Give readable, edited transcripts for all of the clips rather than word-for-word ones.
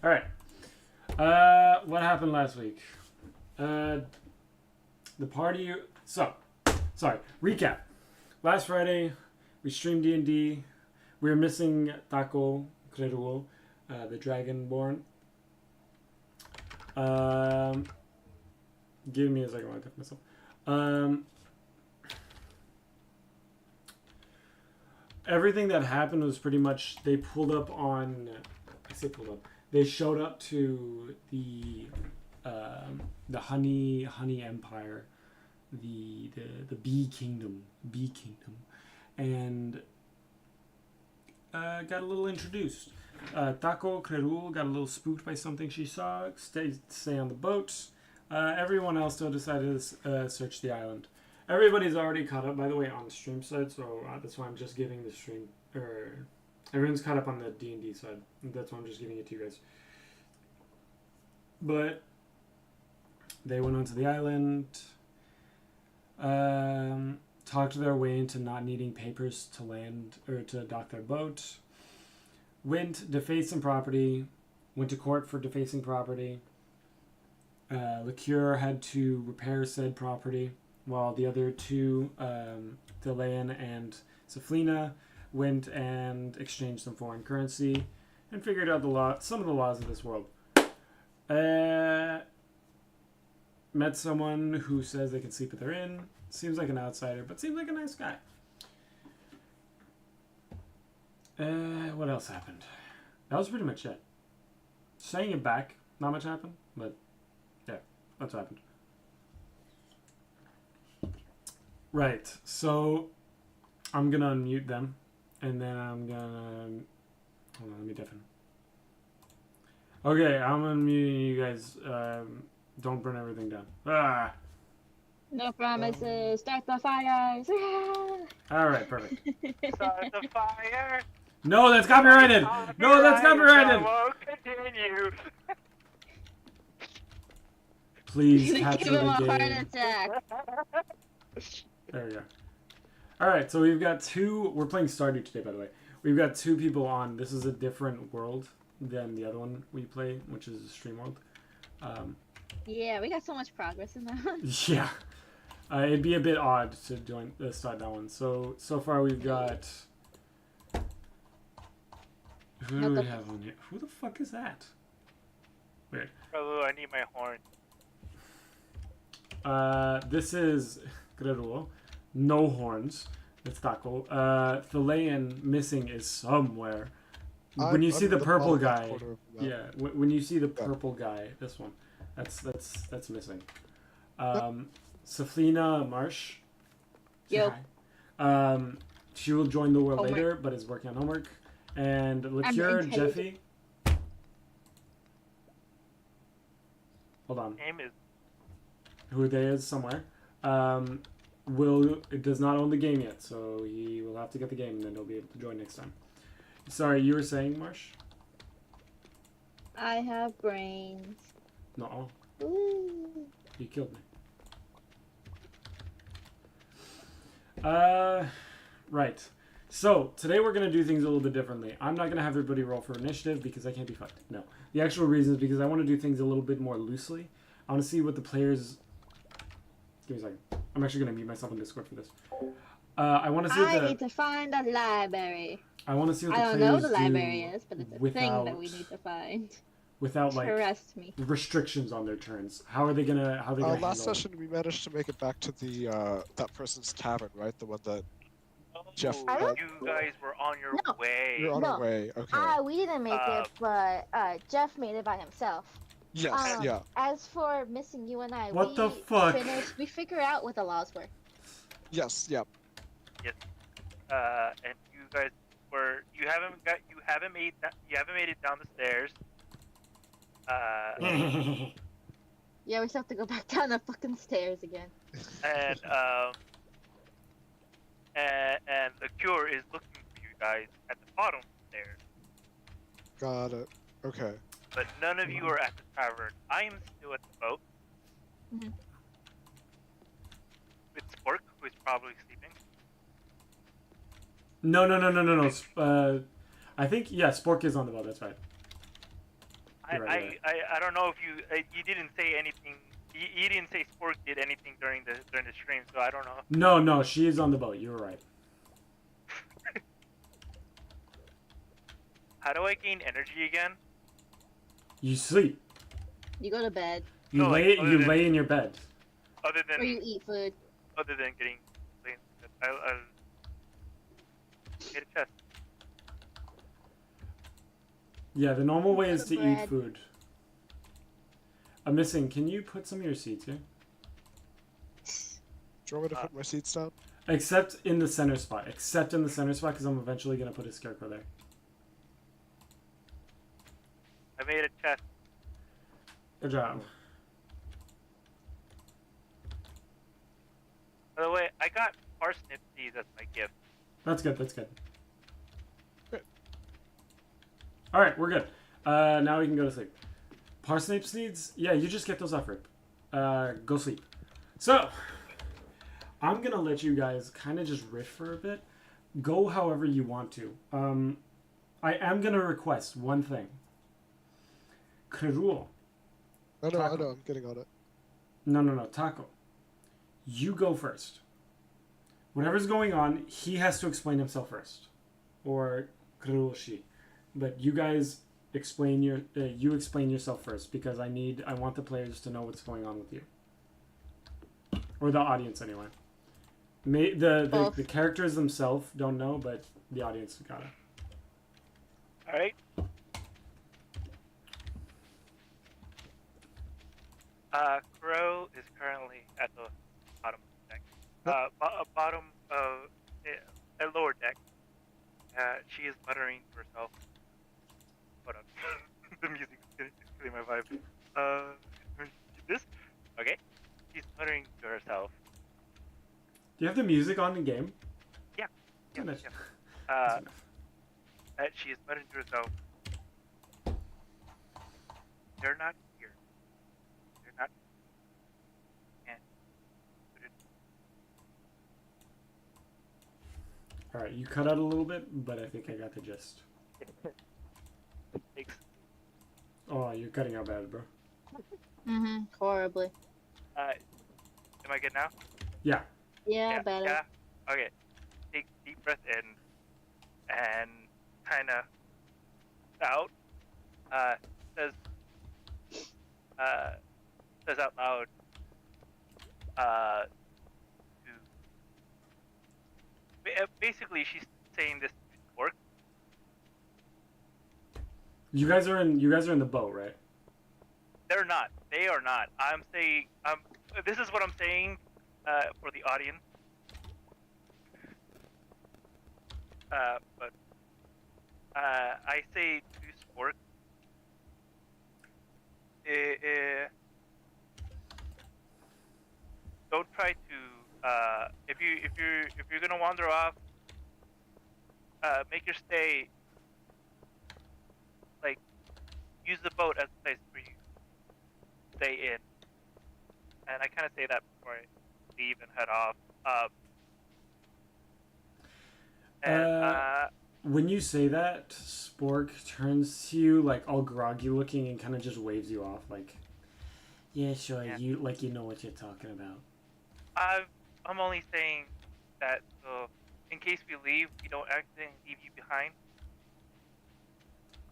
All right. What happened last week? The party. Sorry. Recap. Last Friday, we streamed D&D. We were missing Taco Creruo, the Dragonborn. Give me a second while I pick myself. Everything that happened was pretty much they pulled up on. I say pulled up. They showed up to the honey empire, the bee kingdom, and got a little introduced. Taco Creruo got a little spooked by something she saw. Stay on the boat. Everyone else still decided to search the island. Everybody's already caught up, by the way, on the stream side, so that's why I'm just giving the stream. Everyone's caught up on the D&D side. That's why I'm just giving it to you guys. But they went onto the island, talked their way into not needing papers to land or to dock their boat. Went, defaced some property. Went to court for defacing property. Liqueur had to repair said property, while the other two, Thelayan and Saflina, went and exchanged some foreign currency and figured out some of the laws of this world. Met someone who says they can sleep at their inn. Seems like an outsider, but seems like a nice guy. What else happened? That was pretty much it. Saying it back, not much happened, but yeah, that's what happened. Right, so I'm gonna unmute them, and then I'm gonna... Hold on, let me deafen. Okay, I'm unmuting you guys. Don't burn everything down. Ah! No promises. Start the fires. Alright, perfect. Start the fire. No, that's copyrighted! No, that's copyrighted! Won't continue. Please Give capture him a the heart game. attack. There we go. Alright, so we've got two... We're playing Stardew today, by the way. We've got two people on. This is a different world than the other one we play, which is Stream World. Yeah, we got so much progress in that one. Yeah. It'd be a bit odd to start that one. So far we've got... Who do we have on here? Who the fuck is that? Weird. Hello, I need my horn. This is Creruo. No horns. It's Taco. Thelayan missing is somewhere. When you see the purple guy, yeah. When you see the purple guy, this one, that's missing. Saflina Marsh. Yo. She will join the world Homework. later, but is working on homework. And Liqueur Jeffy. Hold on. Name is Who they is somewhere. It does not own the game yet, so he will have to get the game, and then he'll be able to join next time. Sorry, you were saying, Marsh? I have brains. No, Ooh. you killed me. Right. So, today we're going to do things a little bit differently. I'm not going to have everybody roll for initiative because I can't be fucked. No. The actual reason is because I want to do things a little bit more loosely. I want to see what the players... Give me a second. I'm actually going to mute myself in Discord for this. I want to see I need to find a library. I want to see what the I don't players know what the do library is, but it's a thing that we need to find. Without, like, Trust me. restrictions on their turns. How are they going to handle Last session we managed to make it back to the that person's tavern, right? The one that Jeff. you guys were on your No. way. You're on our way. Okay. We didn't make it, but Jeff made it by himself. Yes. Yeah. As for missing you and I, What the fuck? We figured out what the laws were. Yes. Yeah. And you guys were you haven't made it down the stairs. Yeah, we still have to go back down the fucking stairs again. And the cure is looking for you guys at the bottom of the stairs. Got it. Okay. But none of you are at the tavern. I am still at the boat. Mhm. With Spork, who is probably sleeping. No. I think, yeah, Spork is on the boat, that's right. You're right. I don't know if you didn't say anything. You didn't say Spork did anything during the stream, so I don't know. No, she is on the boat. You're right. How do I gain energy again? You sleep. You go to bed, You No, like, lay. other You than- lay in your bed. Other or you than eat food. getting, I'll get a chest. Yeah, the normal way is to eat Bread. food. I'm missing. Can you put some of your seeds here? Do you want me to put my seeds down? Except in the center spot. Except in the center spot, because I'm eventually gonna put a scarecrow there. I made a chest. Good job. By the way, I got parsnip seeds as my gift. That's good. That's good. Good. All right, we're good. Now we can go to sleep. Parsnip seeds? Yeah, you just get those off rip. Go sleep. So, I'm gonna let you guys kind of just riff for a bit. Go however you want to. I am gonna request one thing. Krul. I know, Taco. I'm getting on it. No, Taco. You go first. Whatever's going on, he has to explain himself first. Or Krul she. But you guys explain you explain yourself first, because I want the players to know what's going on with you. Or the audience anyway. The characters themselves don't know, but the audience gotta. All right. Crow is currently at the bottom of the deck. Bottom of a lower deck. She is muttering to herself. Hold up. The music is killing my vibe. This? Okay. She's muttering to herself. Do you have the music on in game? Yeah. Oh, nice. Yeah. That's enough. She is muttering to herself. They're not here. They're not. And put it. All right, you cut out a little bit, but I think I got the gist. Takes. Oh, you're cutting out bad, bro. Horribly. Am I good now? Yeah. Yeah, better. Yeah. Okay. Take a deep breath in, and kind of out. Says out loud. Basically, she's saying this to work. You guys are in the boat, right? They're not. They are not. I'm saying. This is what I'm saying for the audience. But I say to Spork. Don't try to. If you're gonna wander off, make your stay. Like, use the boat as a place where you stay in. And I kind of say that before I leave and head off. When you say that, Spork turns to you like all groggy looking and kind of just waves you off, like, "Yeah, sure, Yeah. you know what you're talking about." I'm only saying that so in case we leave, we don't accidentally leave you behind.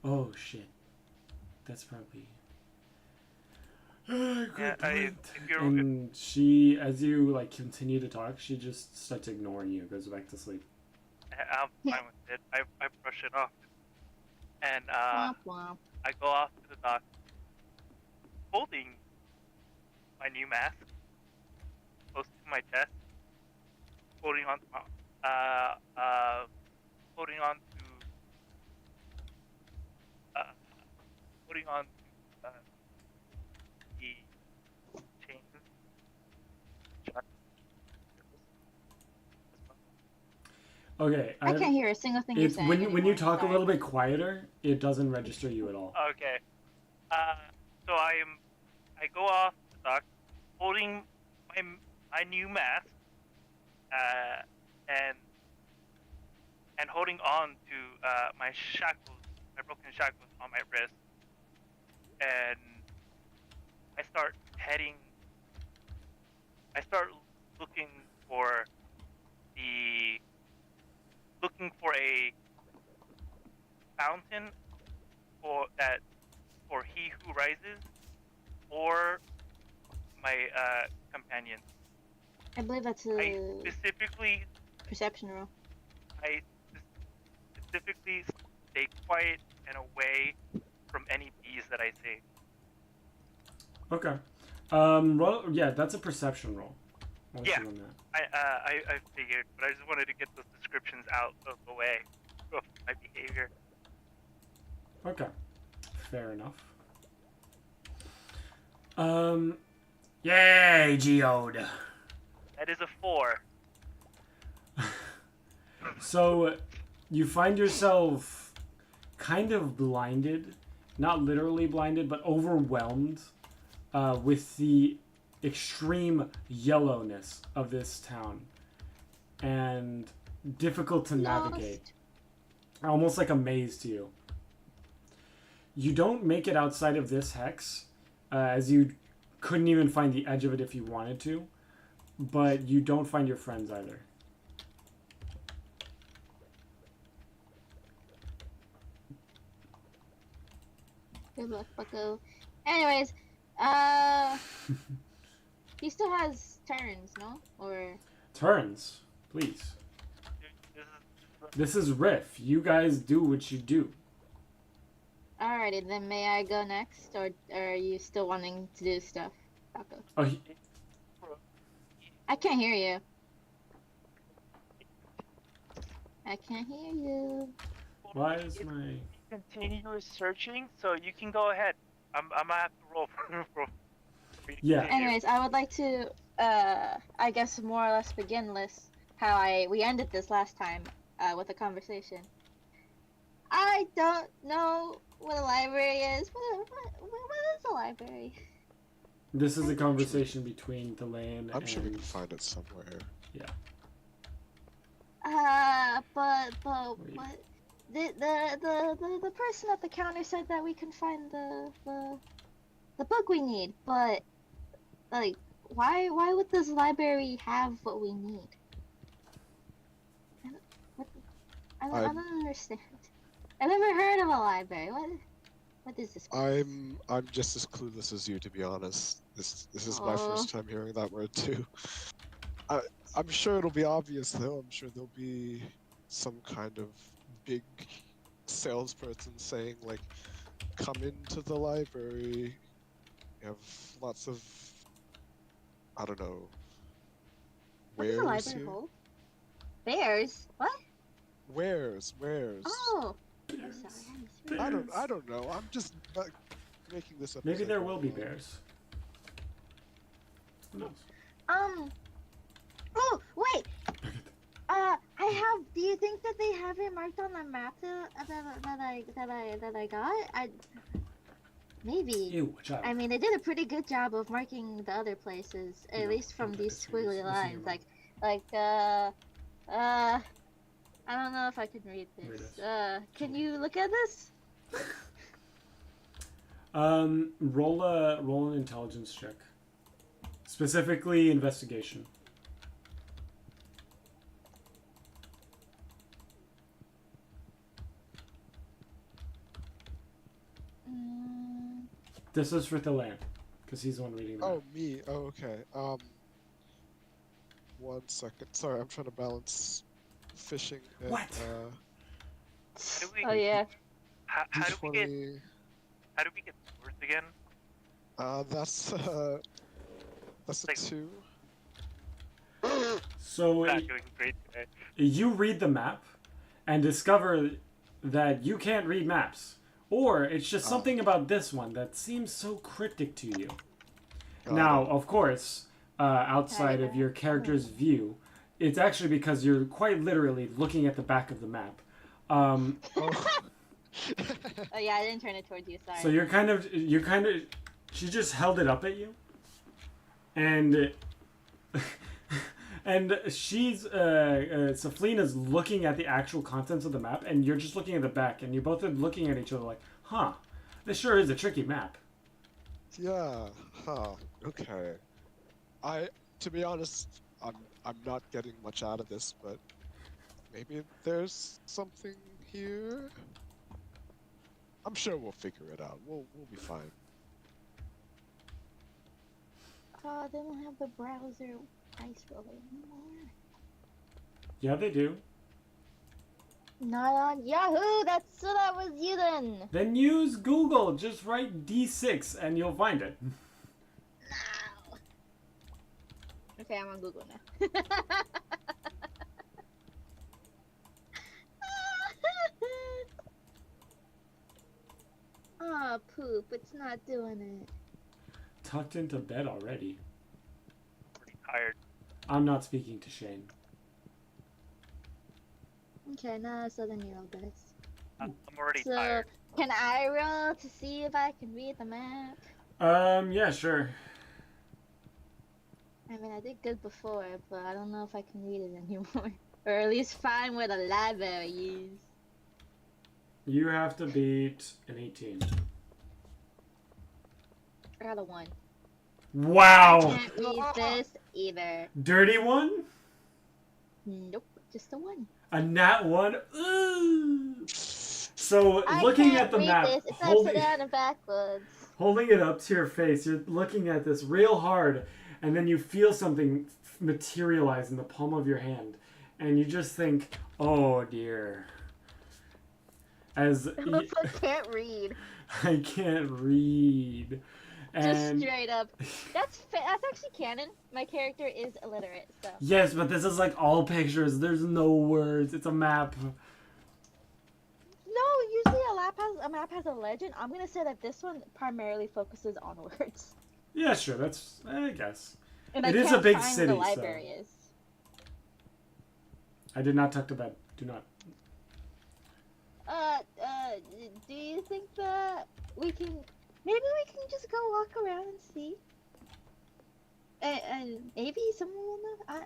Oh shit, that's probably. Good Yeah, point. if you're And she, as you like continue to talk, she just starts ignoring you, goes back to sleep. I'm fine with it. I brush it off, and Womp womp. I go off to the dock, holding my new mask close to my chest, holding on to holding on to the chain. Okay, I can't hear a single thing you're It's saying. when you anymore, talk a sorry. little bit quieter, it doesn't register you at all. Okay. So I go off the dock, holding my new mask, and holding on to my shackles, my broken shackles on my wrist, and I start heading. I start looking for a fountain for he who rises, or my companion. I believe that's I a specifically perception roll. stay quiet and away from any bees that I see. Okay. Roll, yeah, that's a perception roll. I'll let Yeah. you on that. I figured, but I just wanted to get those descriptions out of the way of my behavior. Okay. Fair enough. Yay, Geode. That is a 4. So, you find yourself kind of blinded, not literally blinded, but overwhelmed with the extreme yellowness of this town and difficult to navigate. Almost like a maze to you. You don't make it outside of this hex, as you couldn't even find the edge of it if you wanted to, but you don't find your friends either. Good luck, bucko. Anyways, he still has turns, no? Or Turns, please. This is Riff. You guys do what you do. alrighty, then may I go next, or are you still wanting to do stuff, bucko? Oh, I can't hear you. I can't hear you. why is my... Continue searching, so you can go ahead. I'm gonna have to roll for me to Yeah. continue. Anyways, I would like to, I guess more or less begin this how we ended this last time, with a conversation. I don't know what a library is. What is a library? This is a conversation between Delane I'm sure we and... can find it somewhere. But Wait. what? The person at the counter said that we can find the book we need, but like why would this library have what we need? I don't understand. I've never heard of a library. What is this place? I'm just as clueless as you, to be honest. This is my Oh. first time hearing that word too. I'm sure it'll be obvious though. I'm sure there'll be some kind of big salesperson saying like, "Come into the library. We have lots of, I don't know, What does a wares library here. hold? Bears? What? Wares. Oh. I'm sorry. I don't know. I'm just making this up. Maybe as I there go will be along. bears. Who knows? Oh, wait. Do you think that they have it marked on the map that I got? Maybe. Ew, child. I mean, they did a pretty good job of marking the other places, at No, least from don't these touch me. squiggly Listen to lines. your I don't know if I can read Read this. it. Can you look at this? Roll an intelligence check. Specifically, investigation. Mm, This is for Delane, because he's the one reading the map. Oh, me. Oh, okay. 1 second. Sorry, I'm trying to balance fishing and What? How do we, oh yeah. how do we get D20. swords again? That's a Like- 2. So Not doing great today. you read the map and discover that you can't read maps. Or it's just something about this one that seems so cryptic to you. Now, of course, outside of your character's view, it's actually because you're quite literally looking at the back of the map. Oh. Oh yeah, I didn't turn it towards you. Sorry. So you're kind of, she just held it up at you, and and she's, Saflina's looking at the actual contents of the map, and you're just looking at the back, and you both are looking at each other like, huh, this sure is a tricky map. Yeah. Huh. Okay. To be honest, I'm not getting much out of this, but maybe there's something here. I'm sure we'll figure it out. We'll be fine. Oh, they don't have the browser ice roller anymore. Yeah, they do. Not on Yahoo! That's so that was you then! Then use Google. Just write D6 and you'll find it. No! Okay, I'm on Google now. Oh, poop, it's not doing it. Tucked into bed already. Pretty tired. I'm not speaking to Shane. Okay, now so then you roll this. I'm already So, tired. can I roll to see if I can read the map? Yeah, sure. I mean, I did good before, but I don't know if I can read it anymore. Or at least find where the library is. You have to beat an 18. I got a 1. Wow! Can't read this either. Dirty one? Nope, just a 1. A nat 1? Ooh. So, I looking can't at the read map, this. It's upside down and backwards. holding it up to your face, you're looking at this real hard, and then you feel something materialize in the palm of your hand, and you just think, oh dear. As I can't read. I can't read. Just And straight up. That's actually canon. My character is illiterate, so. yes, but this is like all pictures. There's no words. It's a map. No, usually a map has a legend. I'm gonna say that this one primarily focuses on words. Yeah, sure. That's, I guess. And It I is a can't big find where city, the so- library is. I did not tuck to bed. Do not. Do you think that maybe we can just go walk around and see? And maybe someone will know.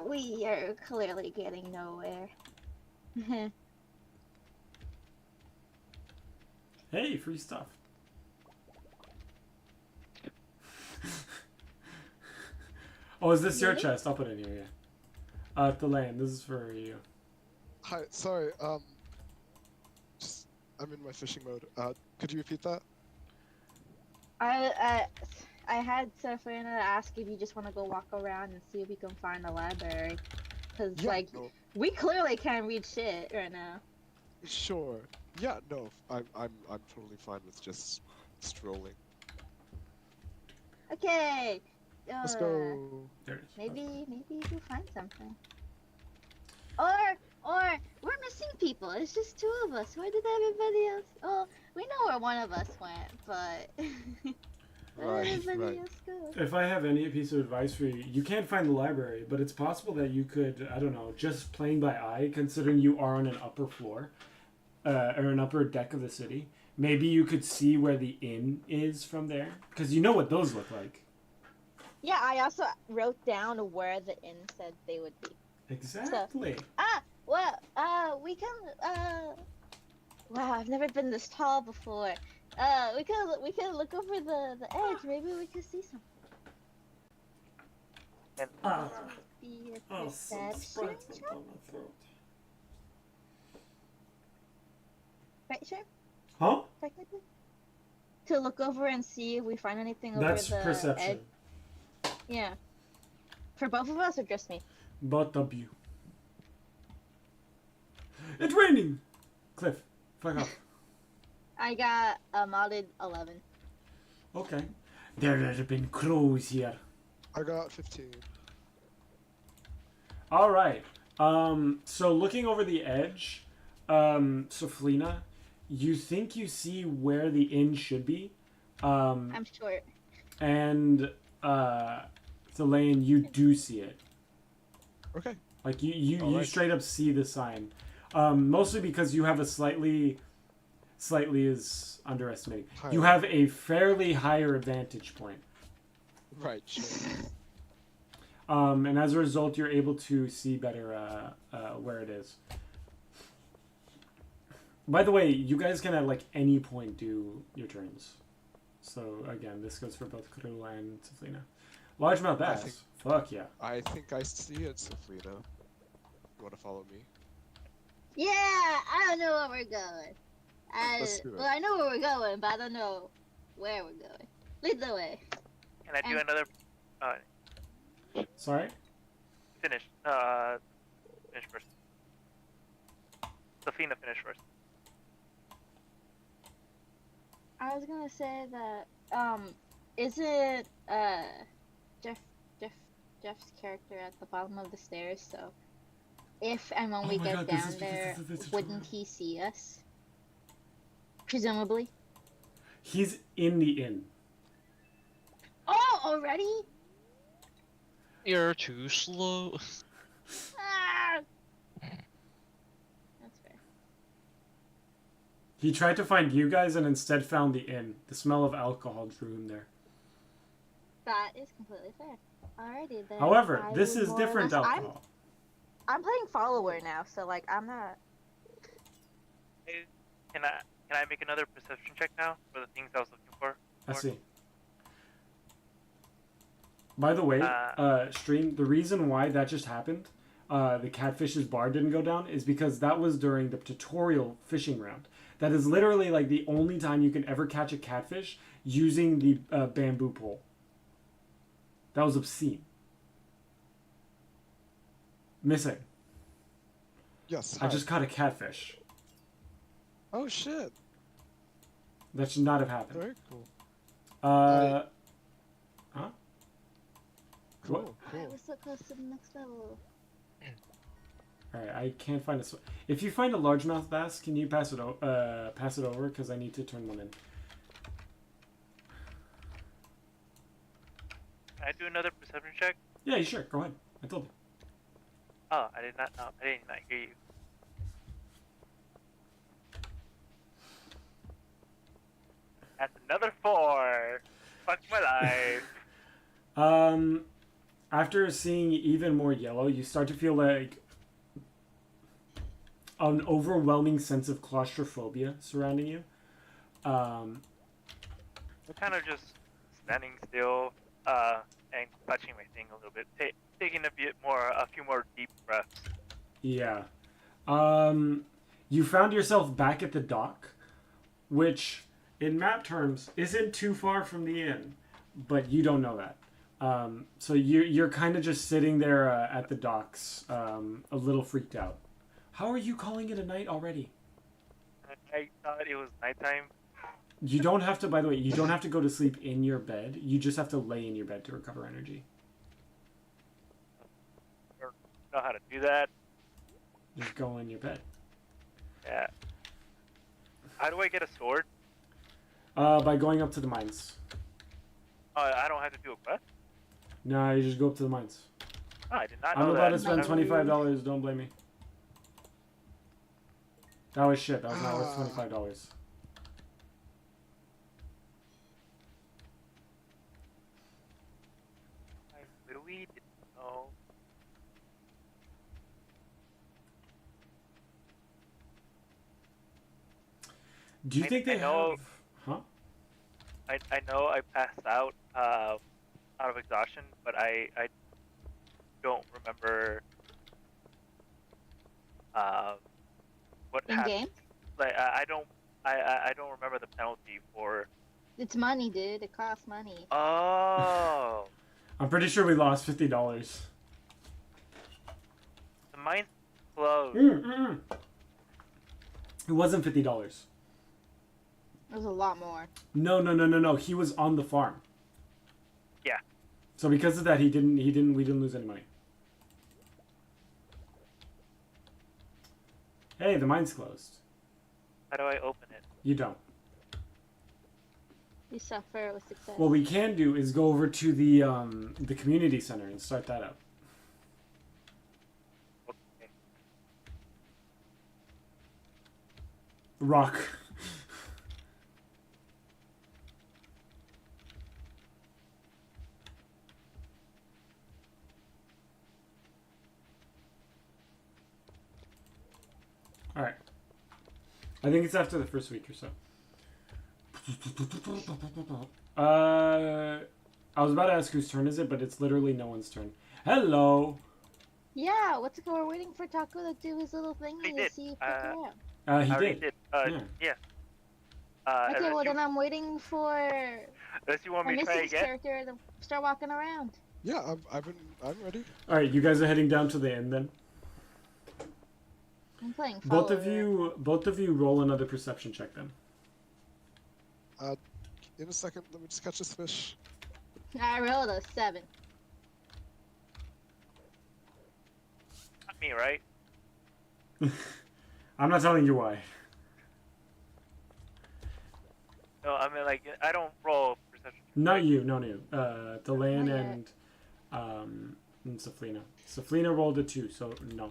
We are clearly getting nowhere. Hey, free stuff. Oh, is this your Really? chest? I'll put it in here, yeah. The land. This is for you. Hi. Sorry. I'm in my fishing mode. Could you repeat that? I had Serafina ask if you just want to go walk around and see if we can find the library, cause Yeah. No. we clearly can't read shit right now. Sure. Yeah. No. I'm totally fine with just strolling. Okay. Let's go. There it is. Maybe we'll find something. Or we're missing people. It's just 2 of us. Where did everybody else? Oh, we know where one of us went, but where did everybody else go? If I have any piece of advice for you, you can't find the library, but it's possible that you could, I don't know, just playing by eye, considering you are on an upper floor, or an upper deck of the city, maybe you could see where the inn is from there, because you know what those look like. Yeah, I also wrote down where the inn said they would be. Exactly. Well, we can. Wow, I've never been this tall before. We can look over the edge. Maybe we can see something. And Be a Oh, perception check? Right, sure. Huh? Technically. To look over and see if we find anything over That's the perception. edge. Yeah. For both of us or just me? Both of you. It's raining! Cliff, fuck off. I got a modded 11. Okay. There have been crows here. I got 15. Alright. So looking over the edge, Soflina, you think you see where the inn should be. I'm short. And, Thelaine, you do see it. Okay. Like, you Alright. straight up see the sign. Mostly because you have a slightly is underestimating. You Higher. have a fairly higher advantage point. Right. Sure. And as a result, you're able to see better where it is. By the way, you guys can at like any point do your turns. So again, this goes for both Krul and Saflina. Largemouth I bass. think- Fuck yeah. I think I see it, Saflina. You want to follow me? Yeah, I don't know where we're going. Let's do it. Well, I know where we're going, but I don't know where we're going. Lead the way. Can I do And- another? Sorry? Finish. Finish first. Safina, finish first. I was gonna say that isn't Jeff's character at the bottom of the stairs, so if and when Oh we my get God, this down is because there, it's a visitor. wouldn't he see us? Presumably. He's in the inn. Oh, already? You're too slow. Ah! That's fair. He tried to find you guys and instead found the inn. The smell of alcohol drew him there. That is completely fair. Alrighty then. However, I this will is more or different less- alcohol. I'm playing follower now, so like I'm not. Can I make another perception check now for the things I was looking for? I see. By the way, Stream, the reason why that just happened, the catfish's bar didn't go down, is because that was during the tutorial fishing round. That is literally like the only time you can ever catch a catfish using the bamboo pole. That was obscene. Missing. Yes. I Hi. just caught a catfish. Oh shit. That should not have happened. Very cool. Huh? Cool. What? Cool. We're so close to the next level. Alright, I can't find a... If you find a largemouth bass, can you pass it over? Because I need to turn one in. Can I do another perception check? Yeah, sure. Go ahead. I told you. Oh, I did not know. I did not hear you. That's another 4. Fuck my life. After seeing even more yellow, you start to feel like an overwhelming sense of claustrophobia surrounding you. I'm kind of just standing still and clutching my thing a little bit, taking a few more deep breaths. Yeah. You found yourself back at the dock, which, in map terms, isn't too far from the inn, but you don't know that. So you're kind of just sitting there at the docks, a little freaked out. How are you calling it a night already? I thought it was nighttime. You don't have to, by the way, you don't have to go to sleep in your bed. You just have to lay in your bed to recover energy. I don't know how to do that. Just go in your bed. Yeah. How do I get a sword? By going up to the mines. I don't have to do a quest? No, you just go up to the mines. Oh, I did not know I'm that. about to spend $25. Don't blame me. That was shit. That was not worth $25. I literally didn't know. Do you think they know- have? Huh? I know I passed out of exhaustion, but I don't remember what In happened. game? Like I don't remember the penalty for. It's money, dude. It costs money. Oh, I'm pretty sure we lost $50. the mine's closed. It wasn't $50. It was a lot more. No. He was on the farm. Yeah. So because of that, we didn't lose any money. Hey, the mine's closed. How do I open it? You don't. You suffer with success. What we can do is go over to the community center and start that up. Okay. Rock. Alright. I think it's after the first week or so. I was about to ask whose turn is it, but it's literally no one's turn. Hello. Yeah, what's it called? We're waiting for Taco to do his little thing He to did. see if we can out. He I already did. did. Yeah. Yeah. Okay, Unless well you, then I'm waiting for unless you want me to try Mystic's again. character to start walking around. Yeah, I'm ready. All right, you guys are heading down to the inn then. I'm playing Both follower. of you roll another perception check then. In a second, let me just catch this fish. I rolled a 7. Not me, right? I'm not telling you why. No, I mean like I don't roll perception. Not you, no. Delan Not yet. and Saflina. Saflina rolled a 2, so no.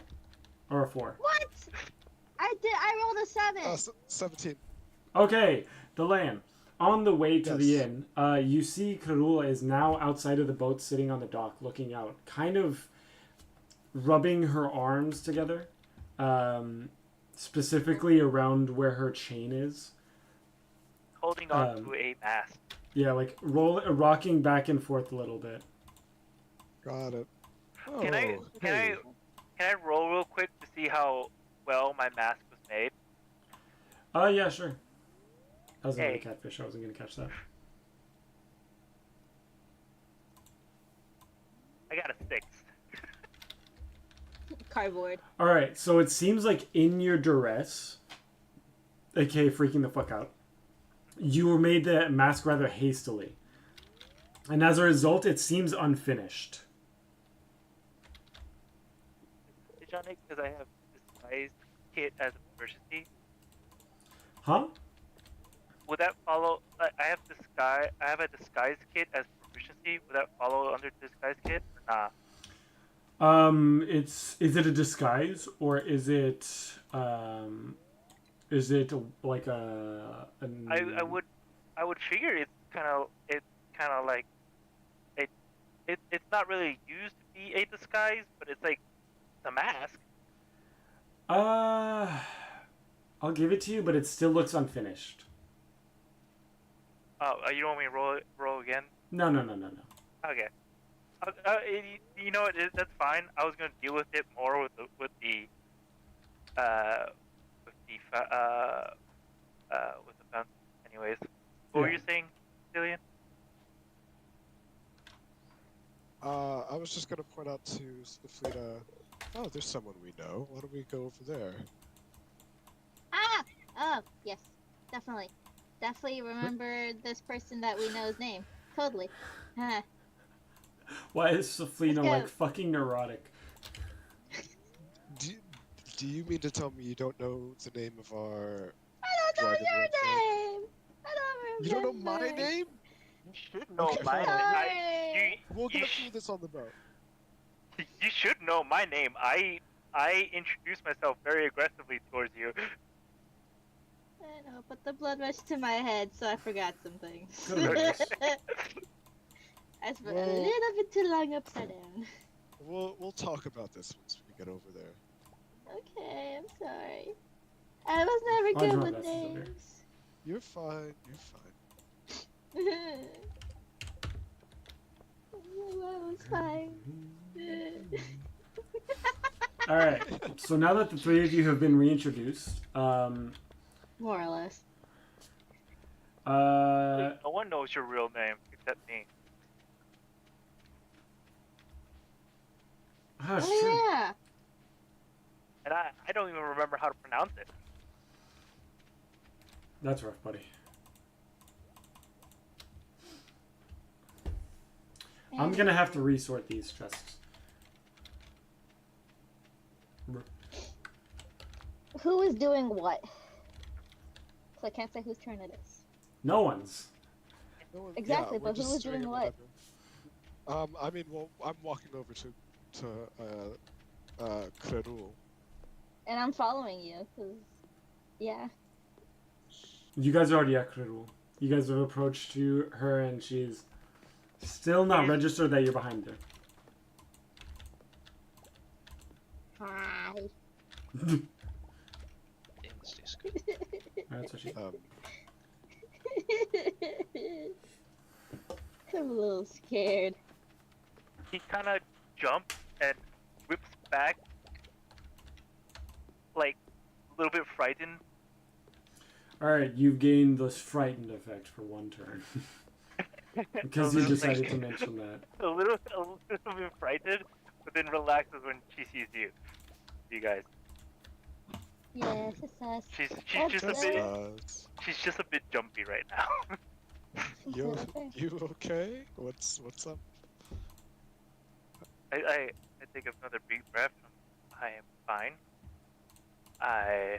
Or a 4. What? I rolled a 7. 17. Okay, Delan. On the way to the Yes. inn, you see Karula is now outside of the boat sitting on the dock looking out, kind of rubbing her arms together, specifically around where her chain is. Holding on to a mast. Yeah, like rocking back and forth a little bit. Got it. Can I Oh, can hey. I roll real quick to see how well my mask was made? Yeah, sure. That was another Hey. catfish. I wasn't gonna catch that. I got a 6. Cardboard. All right, so it seems like in your duress, aka freaking the fuck out, you made the mask rather hastily, and as a result, it seems unfinished. Did y'all make because I have disguise kit as a proficiency? Huh? Would that follow? I have a disguise kit as proficiency. Would that follow under disguise kit or nah? Is it a disguise or is it like a? I would figure it's kind of like it's not really used to be a disguise, but it's like the mask. I'll give it to you, but it still looks unfinished. Oh, you want me to roll again? No. Okay. You know what? That's fine. I was gonna deal with it more with the fence. Anyways, what were Yeah. you saying, Cillian? I was just gonna point out to Saflina. Oh, there's someone we know. Why don't we go over there? Ah! Oh, yes. Definitely. Definitely remember this person that we know's name. Totally. Huh. Why is Saflina Let's go. like fucking neurotic? Do you mean to tell me you don't know the name of our? I don't know Dragon your Lord friend? name! I don't You remember. don't know my name? You should know Okay, my fine. name. We'll You get sh- through this on the boat. You should know my name. I introduced myself very aggressively towards you. I know, but the blood rushed to my head, so I forgot some things. Goodness. I spent a Well- little bit too long upside down. We'll talk about this once we get over there. Okay, I'm sorry. I was never I'll good draw with that over here. names. You're fine. You're fine. I was fine. All right. So now that the three of you have been reintroduced, More or less. No one knows your real name except me. oh, shit. Oh yeah. And I don't even remember how to pronounce it. That's rough, buddy. I'm gonna have to resort these chests. Who is doing what? So I can't say whose turn it is. No one's. No one- Exactly, we're but who just was doing staring what? at whatever. I mean, well, I'm walking over to Krerul. And I'm following you, cause yeah. You guys are already at Krerul. You guys have approached to her, and she's still not registered that you're behind her. Hi. That's what she. I'm a little scared. He kind of jumps and whips back, like a little bit frightened. Alright, you've gained this frightened effect for one turn. Because you decided to mention that. A little bit frightened, but then relaxes when she sees you guys. Yes, it's us. She's That's just a Just bit us. she's just a bit jumpy right now. You okay? What's up? I take another big breath. I am fine. I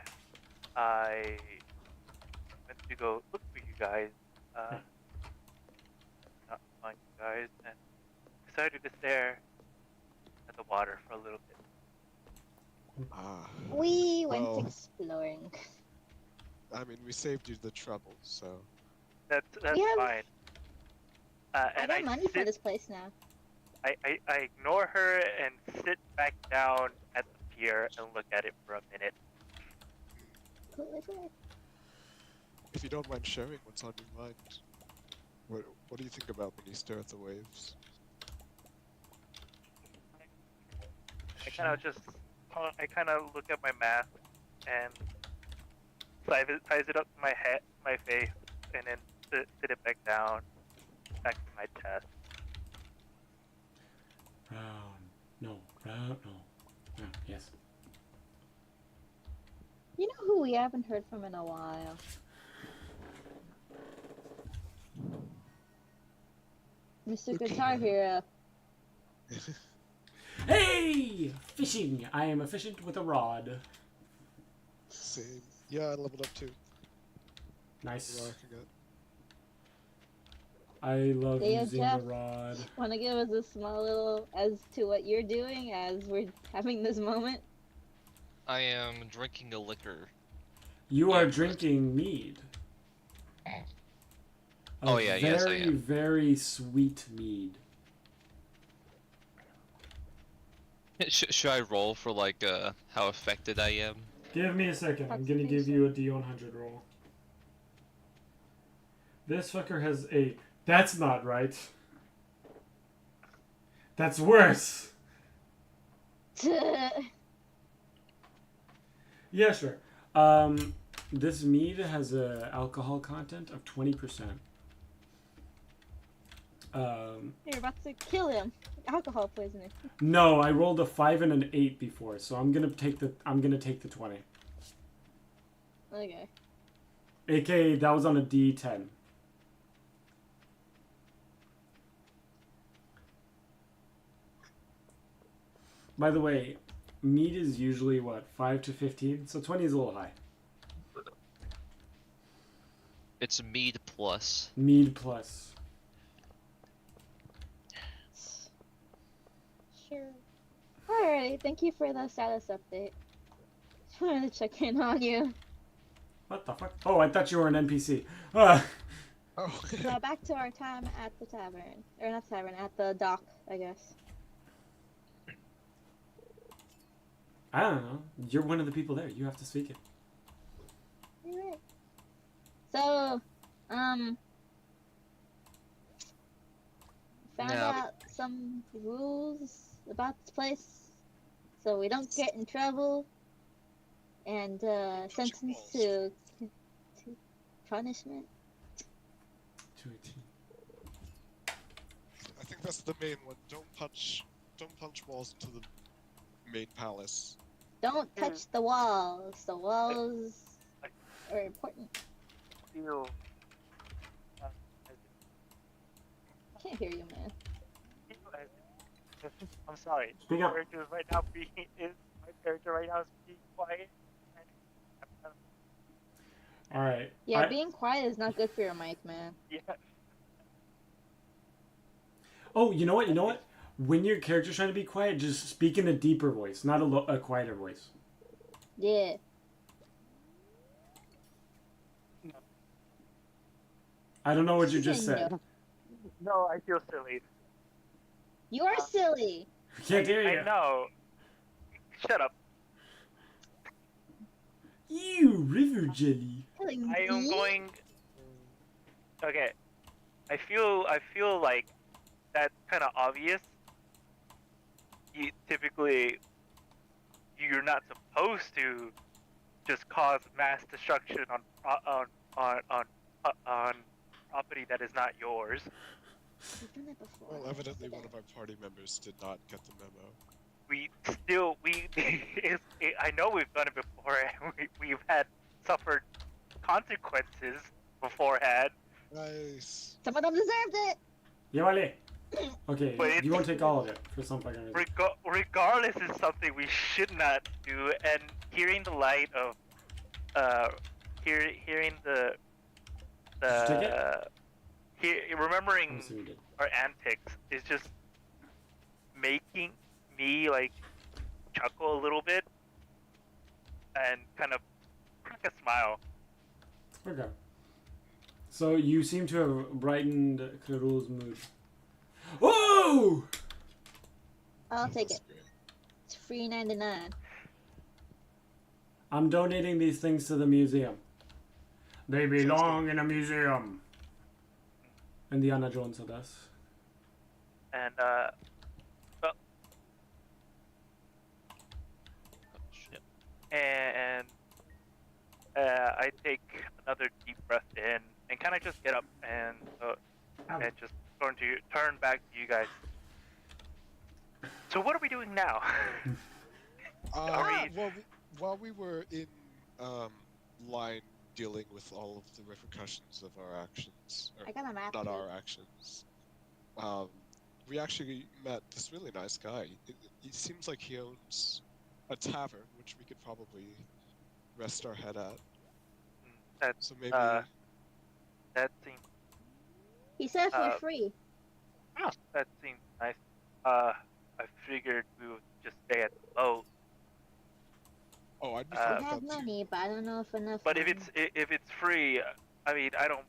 went to go look for you guys. Not find you guys, and decided to stare at the water for a little bit. Ah, We went Well- exploring. I mean, we saved you the trouble, so. That's Yeah. fine. I And got money for sit- this place now. I ignore her and sit back down at the pier and look at it for a minute. Completely fair. If you don't mind sharing what's on your mind, what do you think about when you stare at the waves? I kind of look at my mask and ties it up to my face, and then sit it back down, back to my chest. No. Yes. You know who we haven't heard from in a while? Mr. Guitar Hero. Hey! Fishing! I am efficient with a rod. Same. Yeah, I leveled up too. Nice. Rocking it. I love Hey, using Jeff. the rod. Want to give us a small little as to what you're doing as we're having this moment? I am drinking a liquor. You are drinking mead. Oh, yeah, yes, I very, am. very sweet mead. Should I roll for like how affected I am? Give me a second. I'm gonna give you a D100 roll. This fucker has a... That's not right. That's worse. Yeah, sure. This mead has a alcohol content of 20%. You're about to kill him. Alcohol poisoning. No, I rolled a 5 and an 8 before, so I'm gonna take the 20. Okay. AKA that was on a D10. By the way, mead is usually what, 5 to 15, so 20 is a little high. It's mead plus. Mead plus. Sure. Alright, thank you for the status update. Just wanted to check in on you. What the fuck? Oh, I thought you were an NPC. Ah. Oh. So back to our time at the tavern. Or not tavern, at the dock, I guess. I don't know. You're one of the people there. You have to speak it. You're right. So, found Yeah. out some rules about this place so we don't get in trouble and sentenced to punishment. 218. I think that's the main one. Don't punch walls into the main palace. Don't touch the walls. The walls are important. Feel Can't hear you, man. I'm sorry. Speak My up. character right now is being quiet. All right. Yeah, being quiet is not good for your mic, man. Yeah. Oh, you know what? You know what? When your character's trying to be quiet, just speak in a deeper voice, not a quieter voice. Yeah. I don't know what you just No. said. No, I feel silly. You are silly. I can't hear I you. know. Shut up. You river jelly. Telling I am me? going. Okay. I feel like that's kind of obvious. Typically, you're not supposed to just cause mass destruction on property that is not yours. We've done it before. Well, evidently one of our party members did not get the memo. I know we've done it before, and we've had suffered consequences beforehand. Nice. Some of them deserved it. Yeah, vale. Okay, But you won't take all of it for some fucking reason. Regardless, is something we should not do. And hearing the light of, hearing Did you take it? remembering I'm assuming you did. our antics is just making me like chuckle a little bit and kind of crack a smile. Okay. So you seem to have brightened Klerul's mood. Whoa! I'll take That's it. great. It's $3.99. I'm donating these things to the museum. They belong in a museum. Indiana Jones said this. And Oh, shit. and I take another deep breath in and kind of just get up and just going to turn back to you guys. So what are we doing now? Are we- Well, while we were in line dealing with all of the repercussions of our actions, or I got a map. not too. our actions, we actually met this really nice guy. It seems like he owns a tavern, which we could probably rest our head at. That's So maybe. that seems He said for free. nice. I figured we would just stay at the boat. Oh, I'd be I fine I with have that too. money, but I don't know if enough. But if money. it's free, I mean, I don't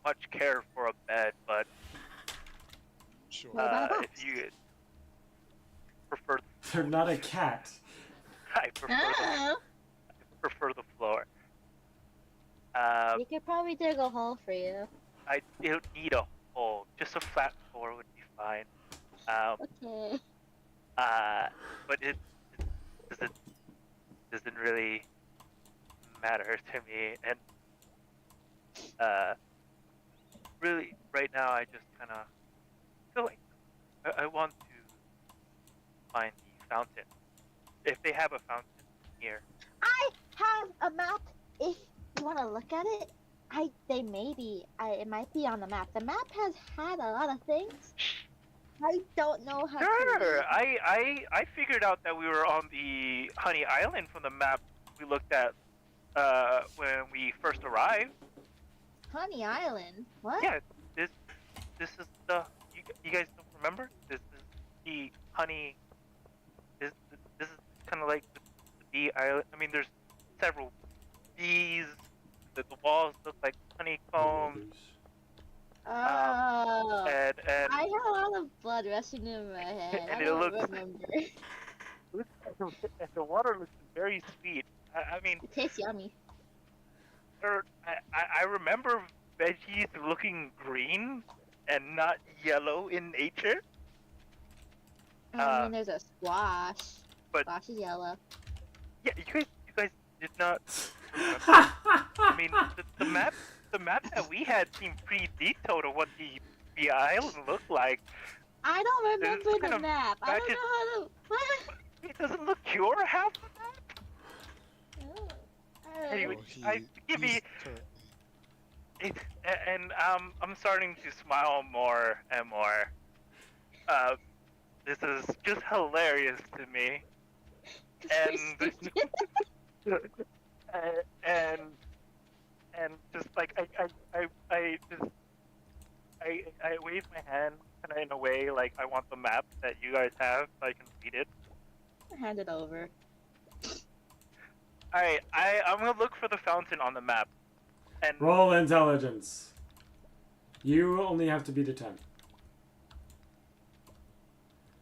much care for a bed, but Sure. What about a box? if you prefer, They're not a cat. I Oh, prefer the floor. we could probably dig a hole for you. I don't need a hole. Just a flat floor would be fine. Okay. But it doesn't really matter to me. And really, right now, I just kind of feel like I want to find the fountain. If they have a fountain here. I have a map. If you want to look at it, it might be on the map. The map has had a lot of things. I don't know how to Sure. read. I figured out that we were on the Honey Island from the map we looked at when we first arrived. Honey Island. What? Yeah, this is the you guys don't remember? This is the honey. This is kind of like the bee island. I mean, there's several bees. The walls look like honeycomb. Oh. And I had a lot of blood rushing in my head. And I it don't looks- remember. and the water looks very sweet. I mean, It tastes yummy. I remember veggies looking green and not yellow in nature. I mean, there's a squash. but- Squash is yellow. Yeah, you guys did not remember. I mean, the map that we had seemed pretty detailed of what the island looked like. I don't remember kind the of map. I back don't in- know how to. What? It doesn't look your half of that. Oh. Anyway, Oh, give me- he's currently- And I'm starting to smile more and more. This is just hilarious to me. It's pretty And stupid. and just like I wave my hand kind of in a way like I want the map that you guys have so I can read it. Hand it over. All right, I'm gonna look for the fountain on the map. And Roll intelligence. You only have to beat a 10.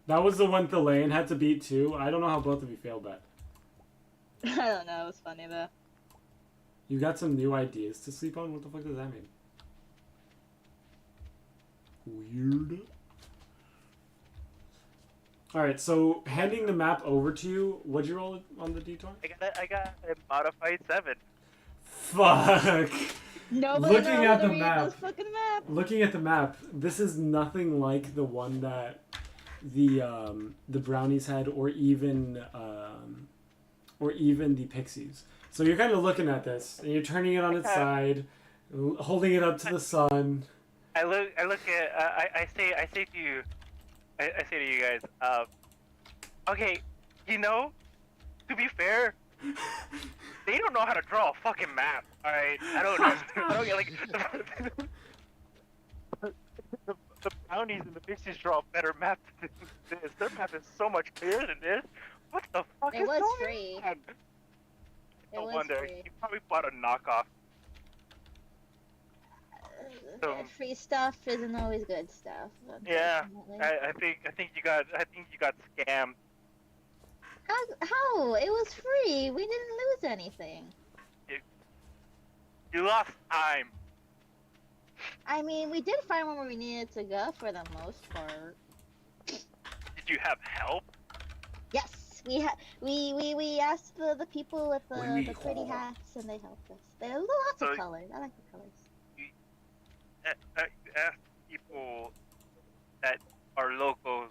That was the one Thelaine had to beat too. I don't know how both of you failed that. I don't know. It was funny though. You got some new ideas to sleep on? What the fuck does that mean? Weird. Alright, so handing the map over to you, what'd you roll on the D20? I got a modified 7. Fuck! Nobody Looking knows at how to the read map. this fucking map. Looking at the map, this is nothing like the one that the brownies had, or even the pixies. So you're kind of looking at this, and you're turning it on its side, holding it up to the sun. I look at I say to you guys, okay, you know, to be fair, they don't know how to draw a fucking map. All right, I don't get like the brownies and the pixies draw a better map than this. Their map is so much clearer than this. What the fuck It is was going free. on? It No was wonder free. he probably bought a knockoff. So- Free stuff isn't always good stuff. Yeah, unfortunately. I think you got scammed. How? It was free. We didn't lose anything. You lost time. I mean, we did find where we needed to go for the most part. Did you have help? Yes, we asked the people with the pretty hats, and they helped us. There are lots So- of colors. I like the colors. You asked people that are locals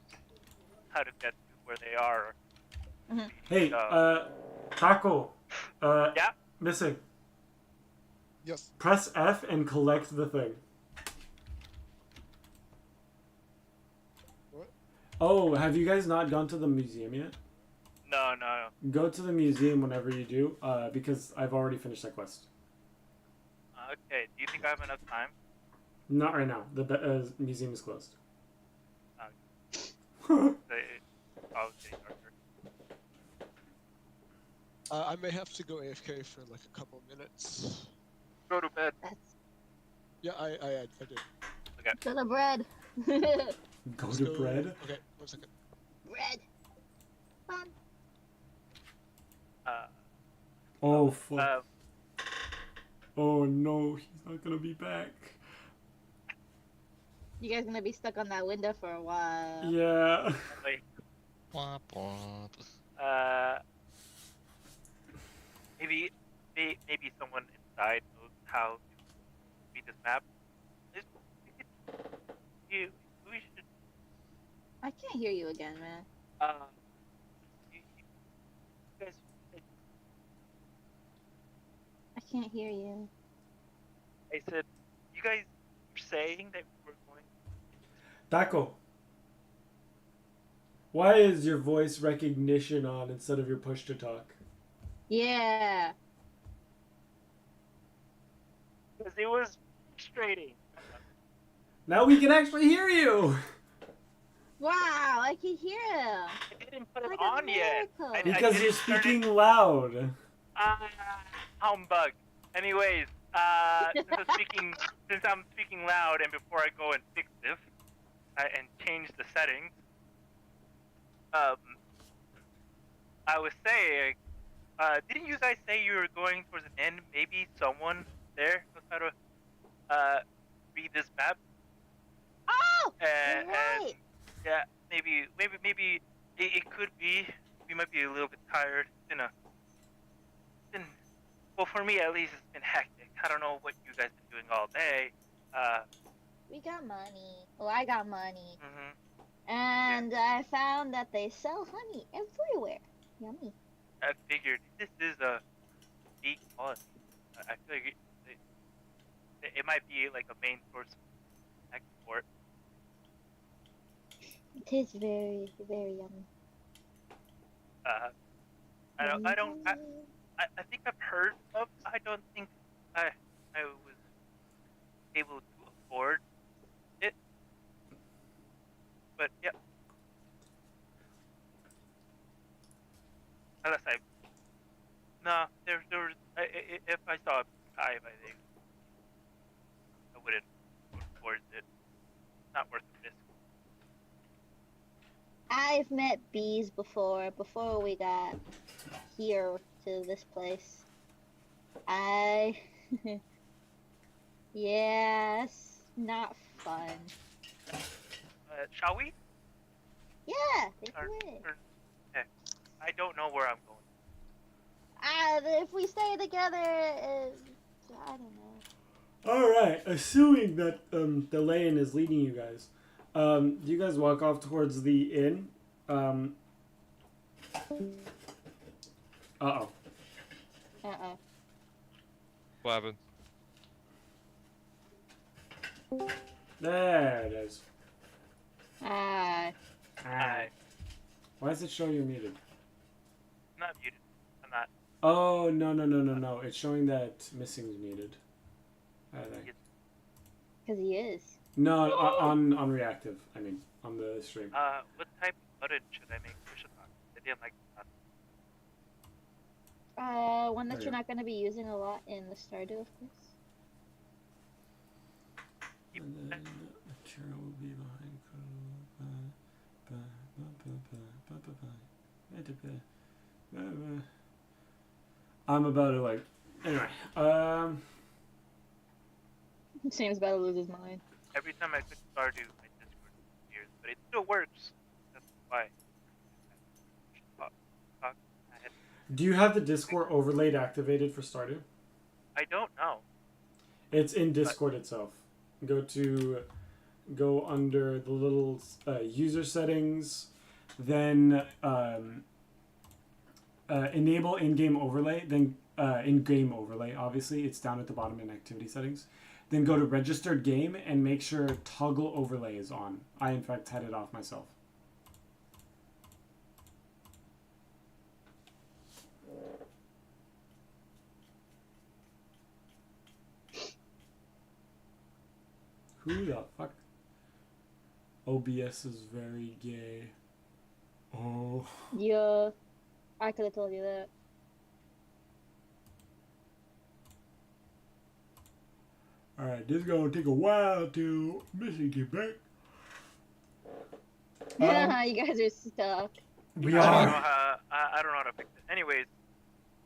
how to get to where they are. Hey, Taco. Yeah? Missing. Yes. Press F and collect the thing. What? Oh, have you guys not gone to the museum yet? No. Go to the museum whenever you do, because I've already finished that quest. Okay, do you think I have enough time? Not right now. The museum is closed. Okay, darker. I may have to go AFK for like a couple minutes. Go to bed. That's Yeah, I did. to the bread. Go Let's to go- bread? Okay, 1 second. Bread. Fun. Oh, fuck. Uh, Oh, no. He's not gonna be back. You guys gonna be stuck on that window for a while. Yeah. like, Womp womp. maybe someone inside knows how to read this map. We should, I can't hear you again, man. you guys, I can't hear you. I said, you guys were saying that we're going. Taco. Why is your voice recognition on instead of your push to talk? Yeah. Because it was frustrating. Now we can actually hear you! Wow, I can hear him. I didn't put it Like a on yet. miracle. I Because didn't you're turn it- speaking loud. Humbug. Anyways, since I'm speaking loud, and before I go and fix this and change the settings, I was saying, didn't you guys say you were going towards an end? Maybe someone there knows how to read this map. Oh, And right. yeah, maybe it could be. We might be a little bit tired. Well, for me at least, it's been hectic. I don't know what you guys been doing all day. We got money. Well, I got money. Mhm. And I found that they sell honey everywhere. Yummy. I figured this is a big quality. I feel like it might be like a main source of export. It is very, very yummy. I think I've heard of. I don't think I was able to afford it. But yeah. Unless no, there was. If I saw a hive, I think I wouldn't go towards it. Not worth the risk. I've met bees before we got here to this place. Yeah, it's not fun. Shall we? Yeah, take Or, it away. okay. I don't know where I'm going. If we stay together, I don't know. All right. Assuming that the lane is leading you guys, you guys walk off towards the inn. Uh-oh. Uh-oh. What happened? There it is. Ah, I, Why does it show you're muted? I'm not muted. I'm not. Oh, no. It's showing that missing's muted. I think. because he is. No, on reactive. I mean, on the stream. What type of button should I make push talk? I didn't like that. One that There you're you not going to be using a lot in the Stardew, of course. And then material will be behind. I'm about to like. Anyway, Sam's about to lose his mind. Every time I click Stardew, my Discord disappears, but it still works. That's why. Talk. I had- do you have the Discord overlaid activated for Stardew? I don't know. It's in Discord itself. Go under the little user settings, then enable in-game overlay. Then in-game overlay, obviously, it's down at the bottom in activity settings. Then go to registered game and make sure toggle overlay is on. I in fact had it off myself. Who the fuck? OBS is very gay. Oh. Yeah, I could have told you that. Alright, this is gonna take a while till Missy get back. You guys are stuck. We I don't know are. how. I don't know how to fix it. Anyways,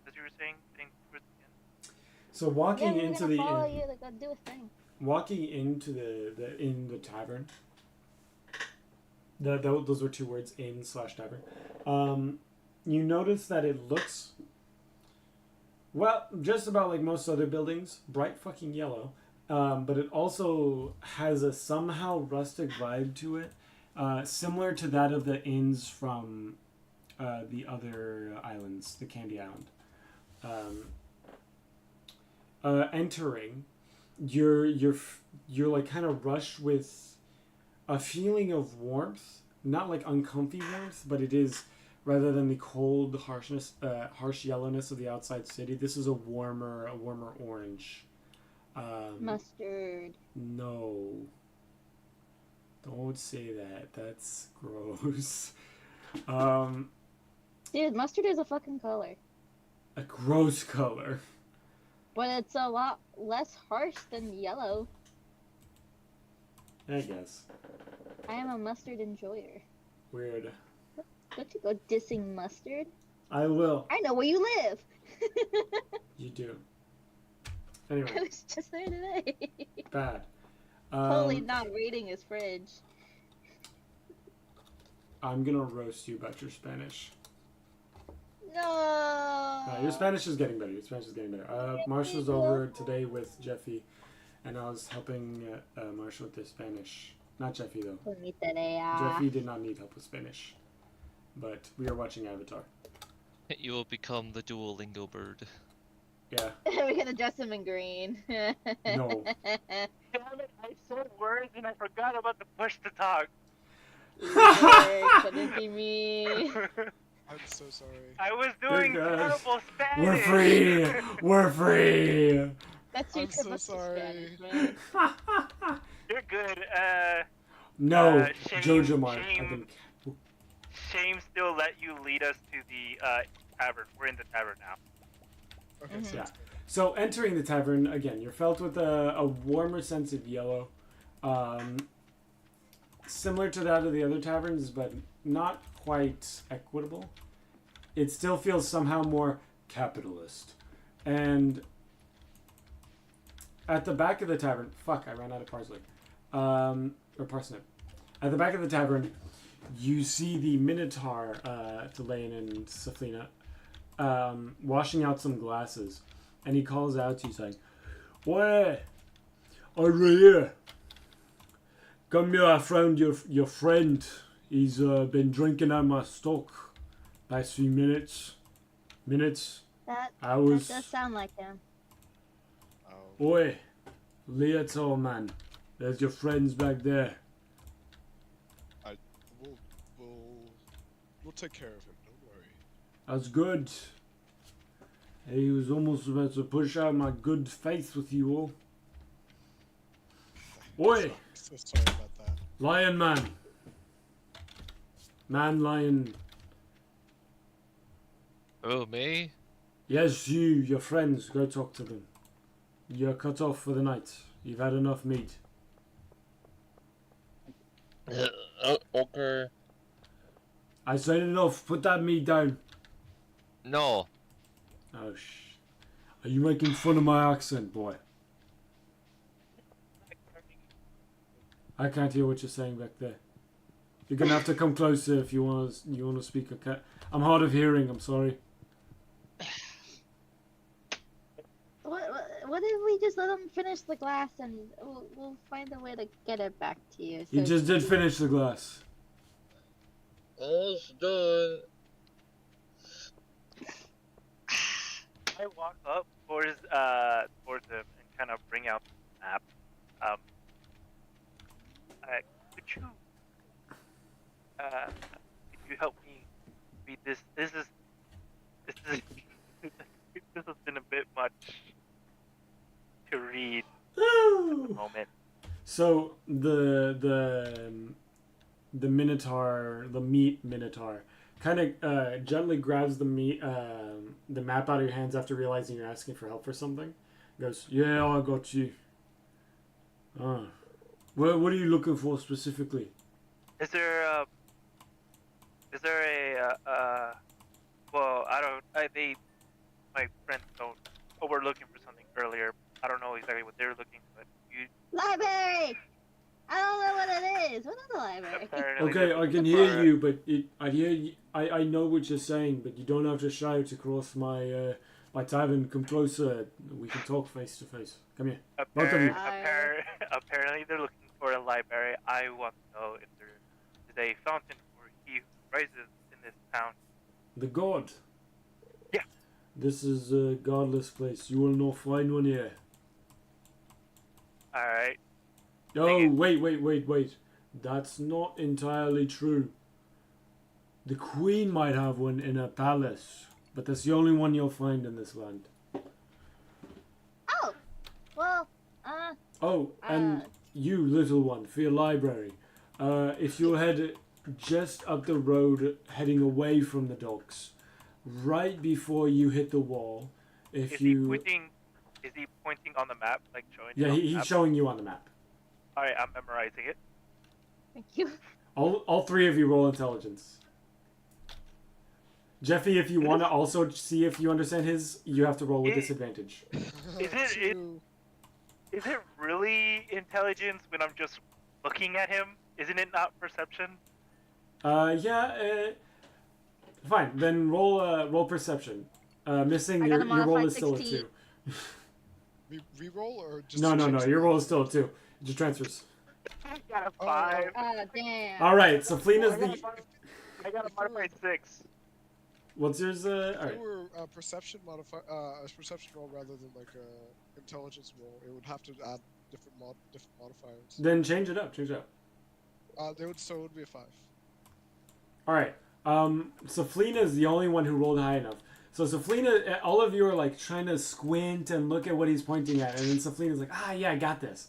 as you were saying, getting towards the end. So walking Yeah, we're into gonna the follow inn, you to go do a thing. walking into the tavern. Those were two words, inn/tavern. You notice that it looks, well, just about like most other buildings, bright fucking yellow. But it also has a somehow rustic vibe to it, similar to that of the inns from the other islands, the Candy Island. Entering, you're like kind of rushed with a feeling of warmth, not like uncomfy warmth, but it is, rather than the cold harsh yellowness of the outside city. This is a warmer orange. Mustard. No. Don't say that. That's gross. Dude, mustard is a fucking color. A gross color. But it's a lot less harsh than yellow. I guess. I am a mustard enjoyer. Weird. Don't you go dissing mustard. I will. I know where you live. You do. I Anyway, was just there today. bad. Totally not raiding his fridge. I'm gonna roast you about your Spanish. No. Your Spanish is getting better. Marshall's over today with Jeffy, and I was helping Marshall with his Spanish. Not Jeffy though. Jeffy did not need help with Spanish, but we are watching Avatar. You will become the Duolingo bird. Yeah. We're gonna dress him in green. No. Damn it! I said words and I forgot about the push to talk. Couldn't be me. I'm so sorry. I was doing Good guys. terrible Spanish. We're free. We're free. That's your I'm so typical sorry. Spanish, man. You're good. No, Shame- Jojo Mart. shame. Shame still let you lead us to the tavern. We're in the tavern now. Okay, Mhm. so Yeah. So entering the tavern again, you're felt with a warmer sense of yellow, similar to that of the other taverns, but not quite equitable. It still feels somehow more capitalist. And at the back of the tavern, fuck, I ran out of parsley, or parsnip. At the back of the tavern, you see the Minotaur, Delane and Saflina, washing out some glasses. And he calls out to you saying, "Where? Over here. Come here, I found your friend. He's been drinking out my stock. Past few minutes. That Hours. does sound like him. Oh, Oi, Leotard man. There's your friends back there. we'll take care of him. Don't worry. That's good. He was almost about to push out my good faith with you all. Oi, So sorry about that. lion man. Man lion. Oh, me? Yes, your friends. Go talk to them. You're cut off for the night. You've had enough meat. Okay. I said enough. Put that meat down. No. Oh, Are you making fun of my accent, boy? I can't hear what you're saying back there. You're gonna have to come closer if you wanna speak. Okay, I'm hard of hearing. I'm sorry. What if we just let him finish the glass and we'll find a way to get it back to you? He So just did finish the glass. Almost done. I walk up towards him and kind of bring out the map. Could you help me read this? This has been a bit much to read at the moment. So the Minotaur, the meat Minotaur, kind of gently grabs the map out of your hands after realizing you're asking for help for something. Goes, "Yeah, I got you." What are you looking for specifically? Is there a well, my friends don't. Oh, we're looking for something earlier. I don't know exactly what they're looking, but you library. I don't know what it is. What is the library? apparently. Okay, they're I can looking hear for- you, but I hear you. I know what you're saying, but you don't have to shout across my tavern. Come closer. We can talk face to face. Come here. Both of you. Apparently, they're looking for a library. I want to know if there is a fountain for he who rises in this town. The god. Yeah. This is a godless place. You will not find one here. All right. Oh, wait. That's not entirely true. The queen might have one in her palace, but that's the only one you'll find in this land. Oh, well, Oh, and you, little one, for your library. If you'll head just up the road, heading away from the docks, right before you hit the wall, Is he pointing on the map, like showing? Yeah, it on the he's map? showing you on the map. All right, I'm memorizing it. thank you. All three of you roll intelligence. Jeffy, if you want to also see if you understand his, you have to roll with disadvantage. Is it really intelligence when I'm just looking at him? Isn't it not perception? Fine. Then roll perception. Missing I your got a roll modified is still a 16. We reroll or just No. change Your the- roll is still a 2. It just transfers. I got a Oh, 5. Damn. All right. So Fleena's I got a modified 6. What's yours? All If right. it were a perception a perception roll rather than like a intelligence roll, it would have to add different modifiers. Then change it up. It would be a 5. All right. So Fleena is the only one who rolled high enough. So Saflina, all of you are like trying to squint and look at what he's pointing at, and then Saflina's like, yeah, I got this.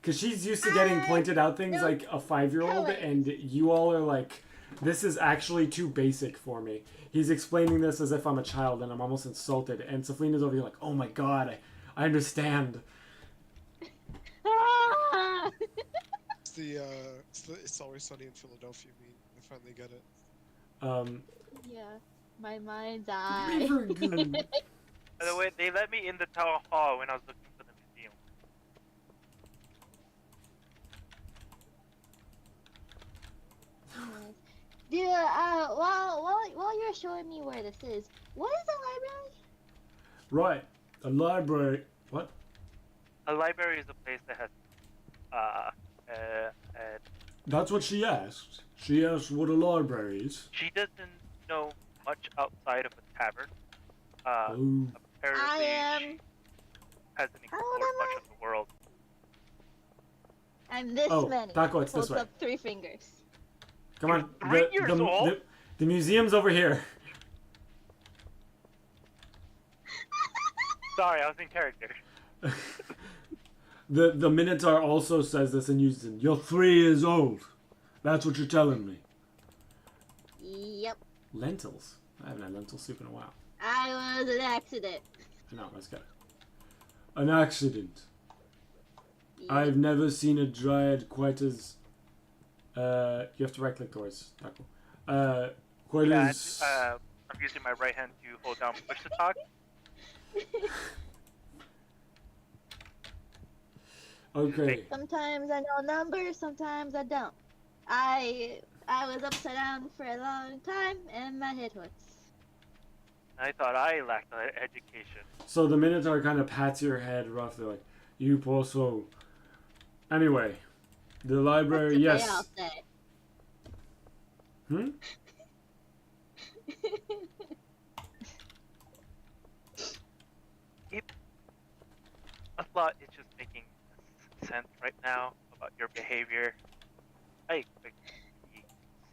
Because she's used to getting pointed out things no like a 5-year-old, colors. and you all are like, this is actually too basic for me. He's explaining this as if I'm a child, and I'm almost insulted. And Saflina's over here like, oh my god, I understand. Ah! It's always sunny in Philadelphia meme. I finally get it. Yeah, my mind's eye. River gun. By the way, they let me in the town hall when I was looking for the museum. Anyways. Dude, while you're showing me where this is, what is a library? Right. A library. What? A library is a place that has uh, That's what she asked. She asked what a library is. she doesn't know much outside of a tavern. Oh. Apparently, I am. she hasn't How old explored am much of the world. I'm this Oh, many. Taco, it's this Holds way. up 3 fingers. Come on. You're 3 years old? The museum's over here. Sorry, I was in character. The Minotaur also says this in unison. You're 3 years old. That's what you're telling me. Yep. Lentils. I haven't had lentil soup in a while. I was an accident. No, let's go. An accident. Yep. I've never seen a dryad quite as. You have to right click towards Taco. Quite Yeah, as. I'm using my right hand to hold down push to talk. Okay. Sometimes I know numbers, sometimes I don't. I was upside down for a long time, and my head hurts. I thought I lacked education. So the Minotaur kind of pats your head roughly, like, you poor soul. Anyway, the library, That's okay, yes. I'll say. Hmm? A lot is just making sense right now about your behavior. I expect you to be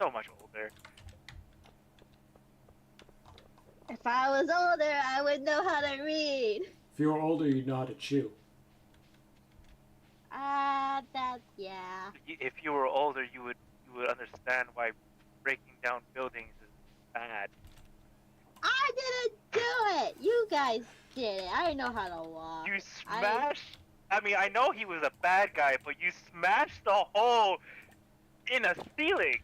so much older. If I was older, I would know how to read. If you were older, you'd know how to chew. Yeah. If you were older, you would understand why breaking down buildings is bad. I didn't do it! You guys did it. I know how to walk. You smashed. I mean, I know he was a bad guy, but you smashed the hole in a ceiling.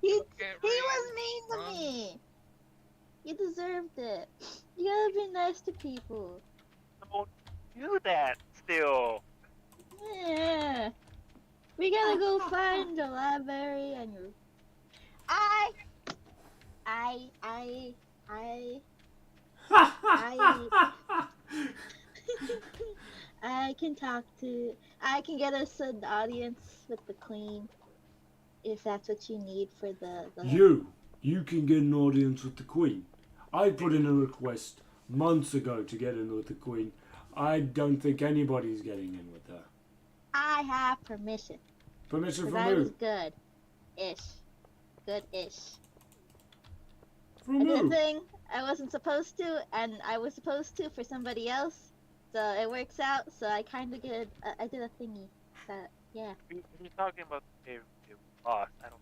He was mean to me. You deserved it. You gotta be nice to people. Don't do that. Still. Yeah. We gotta go find the library and your. I can talk to. I can get us an audience with the queen, if that's what you need for the. You can get an audience with the Queen. I put in a request months ago to get in with the Queen. I don't think anybody's getting in with her. I have permission. Permission Because from I was who? good-ish. Good-ish. From I did a who? thing I wasn't supposed to, and I was supposed to for somebody else. So it works out. So I kind of did. I did a thingy. That yeah. If you're talking about the boss, I don't.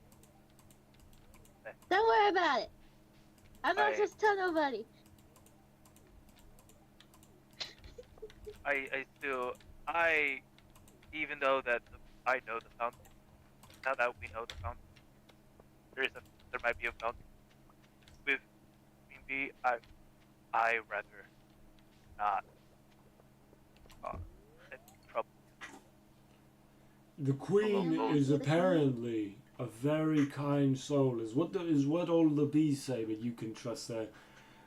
Don't worry about it. I'm not supposed to tell nobody. Even though that I know the fountain. Now that we know the fountain, there might be a fountain. With Queen Bee, I rather not. Get in trouble. The Queen is apparently a very kind soul. Is what all the bees say, but you can trust their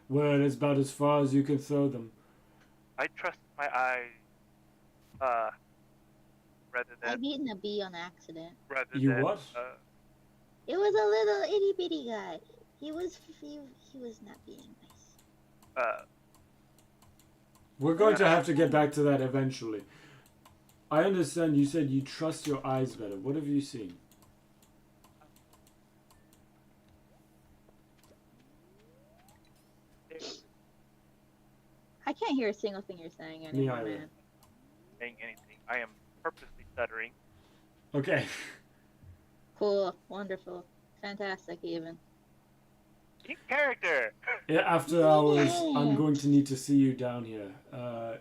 word is about as far as you can throw them. I trust my eyes. Rather than. I've eaten a bee on accident. Rather You than, what? It was a little itty bitty guy. He was not being nice. We're going to have to get back to that eventually. I understand you said you trust your eyes better. What have you seen? I can't hear a single thing you're saying Me anymore, either. man. saying anything. I am purposely stuttering. Okay. Cool, wonderful, fantastic, even. In character. Yeah, after hours, I'm going to need to see you down here.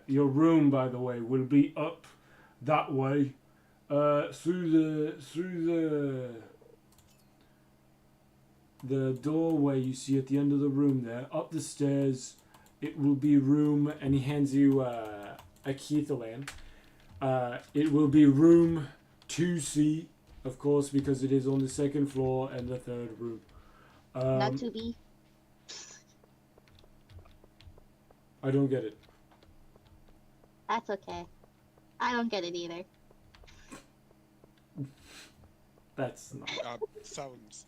Your room, by the way, will be up that way, through the doorway you see at the end of the room there. Up the stairs, it will be room, and he hands you a key to land. It will be room 2C, of course, because it is on the second floor and the third room. Not to be. I don't get it. That's okay. I don't get it either. That's not Sounds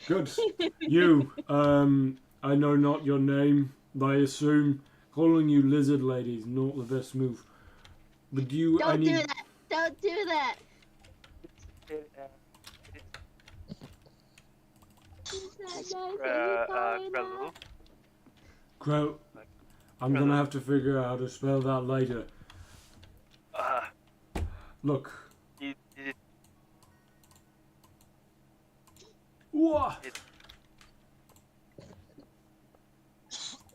good. good. You, I know not your name, but I assume calling you lizard lady is not the best move. But do you? I Don't need. do that. Don't do that. Krelu. Crow. I'm gonna have to figure out how to spell that later. Look. You What?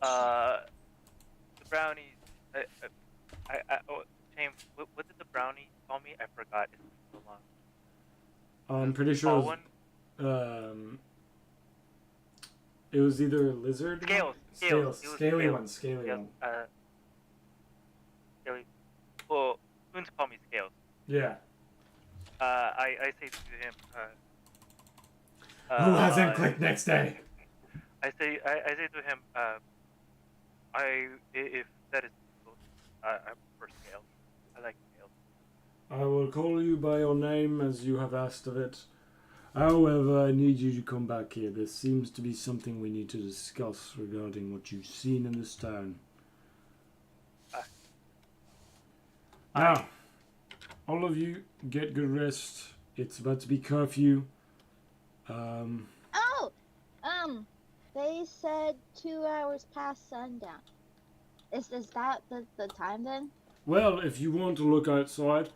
the brownies. Shame. What did the brownie call me? I forgot. It's been so long. I'm pretty sure. One. It was either lizard. Scales. Scaly one. Scaly Scales. one. Scaly. Well, Spoons call me Scales. Yeah. I say to him. Who hasn't clicked next day? I say to him. If that is, I prefer Scales. I like Scales. I will call you by your name as you have asked of it. However, I need you to come back here. There seems to be something we need to discuss regarding what you've seen in this town. Now, all of you, get good rest. It's about to be curfew. They said 2 hours past sundown. Is that the time then? Well, if you want to look outside,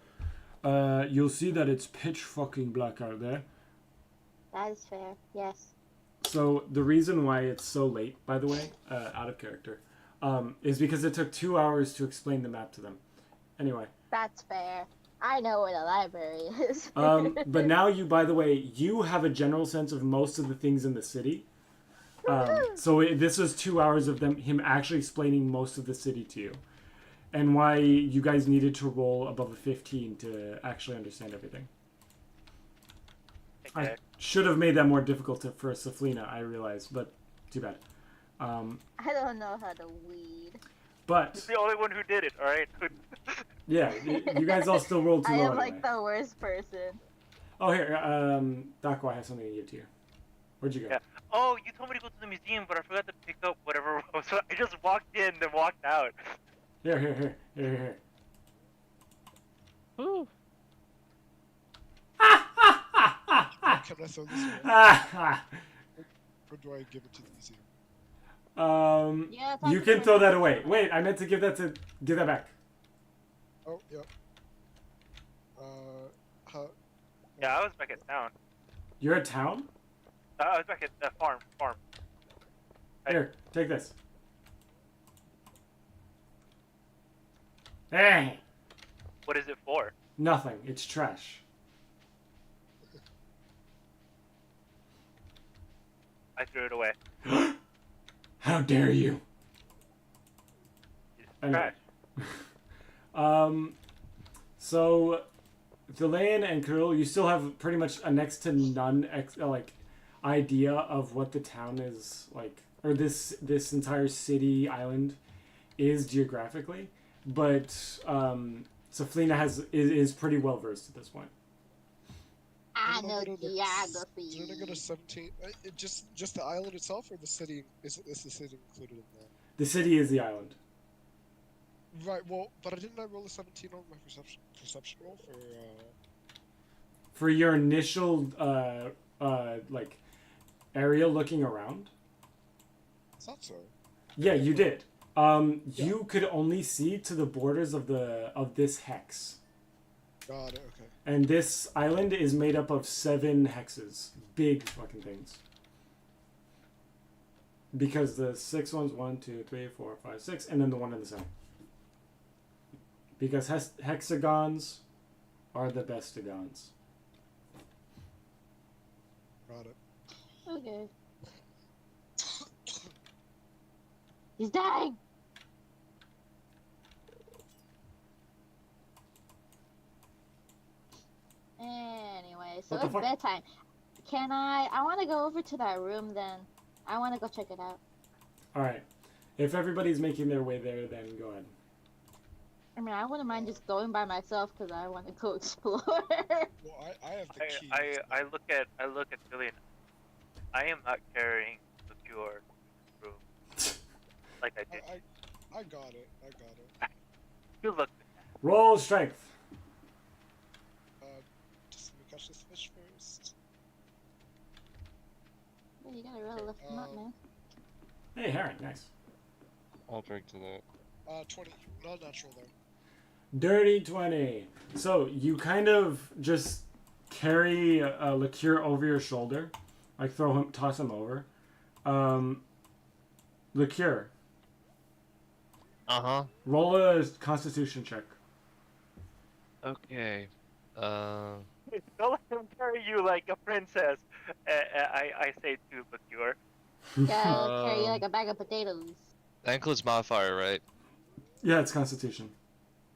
you'll see that it's pitch fucking black out there. That is fair, yes. So the reason why it's so late, by the way, out of character, is because it took 2 hours to explain the map to them. Anyway. That's fair. I know where the library is. But now you, by the way, you have a general sense of most of the things in the city. So this was 2 hours of him actually explaining most of the city to you. And why you guys needed to roll above a 15 to actually understand everything. Okay. I should have made that more difficult for Saflina, I realize, but too bad. I don't know how to weed. But He's the only one who did it. All right. yeah, you guys all still rolled too I low am like anyway. the worst person. Oh, here, Daco, I have something to give to you. Where'd you go? Yeah. Oh, you told me to go to the museum, but I forgot to pick up whatever. So I just walked in and walked out. Here. Ooh. Can I throw this away? Or do I give it to the museum? Yeah, You can throw that away. Wait, I meant to give that back. Oh, yep. How? Yeah, I was back at town. You're at town? I was back at the farm. Here, take this. Hey! What is it for? Nothing. It's trash. I threw it away. How dare you? It's Anyway. trash. So, Delane and Kirill, you still have pretty much a next to none idea of what the town is like, or this entire city island is geographically, but Saflina is pretty well versed at this point. I know Didn't geography. I go to 17? Just the island itself, or the city? Is the city included in that? The city is the island. Right. Well, but didn't I roll a 17 on my perception roll For your initial area looking around. I thought so. Yeah, you did. You could only see to the borders of this hex. Got it. Okay. And this island is made up of 7 hexes. Big fucking things. Because the 6 ones, 1, 2, 3, 4, 5, 6, and then the one in the center. Because hexagons are the bestagons. Got it. Okay. He's dying. Anyway, so What the it's fuck? bedtime. Can I want to go over to that room then. I want to go check it out. All right. If everybody's making their way there, then go ahead. I mean, I wouldn't mind just going by myself because I want to go explore. Well, I have the key. I look at Billy. I am not carrying the cure room like I did. I got it. I got it. You look. Roll strength. Just let me catch this fish first. Yeah, you gotta really lift them up, man. Hey, Heron, nice. I'll drink to that. 20. Not natural though. Dirty 20. So you kind of just carry a liqueur over your shoulder, like toss him over. Liqueur. Uh-huh. Roll a Constitution check. Okay. Don't let him carry you like a princess. I say to Liqueur. Gotta carry like a bag of potatoes. That includes modifier, right? Yeah, it's Constitution.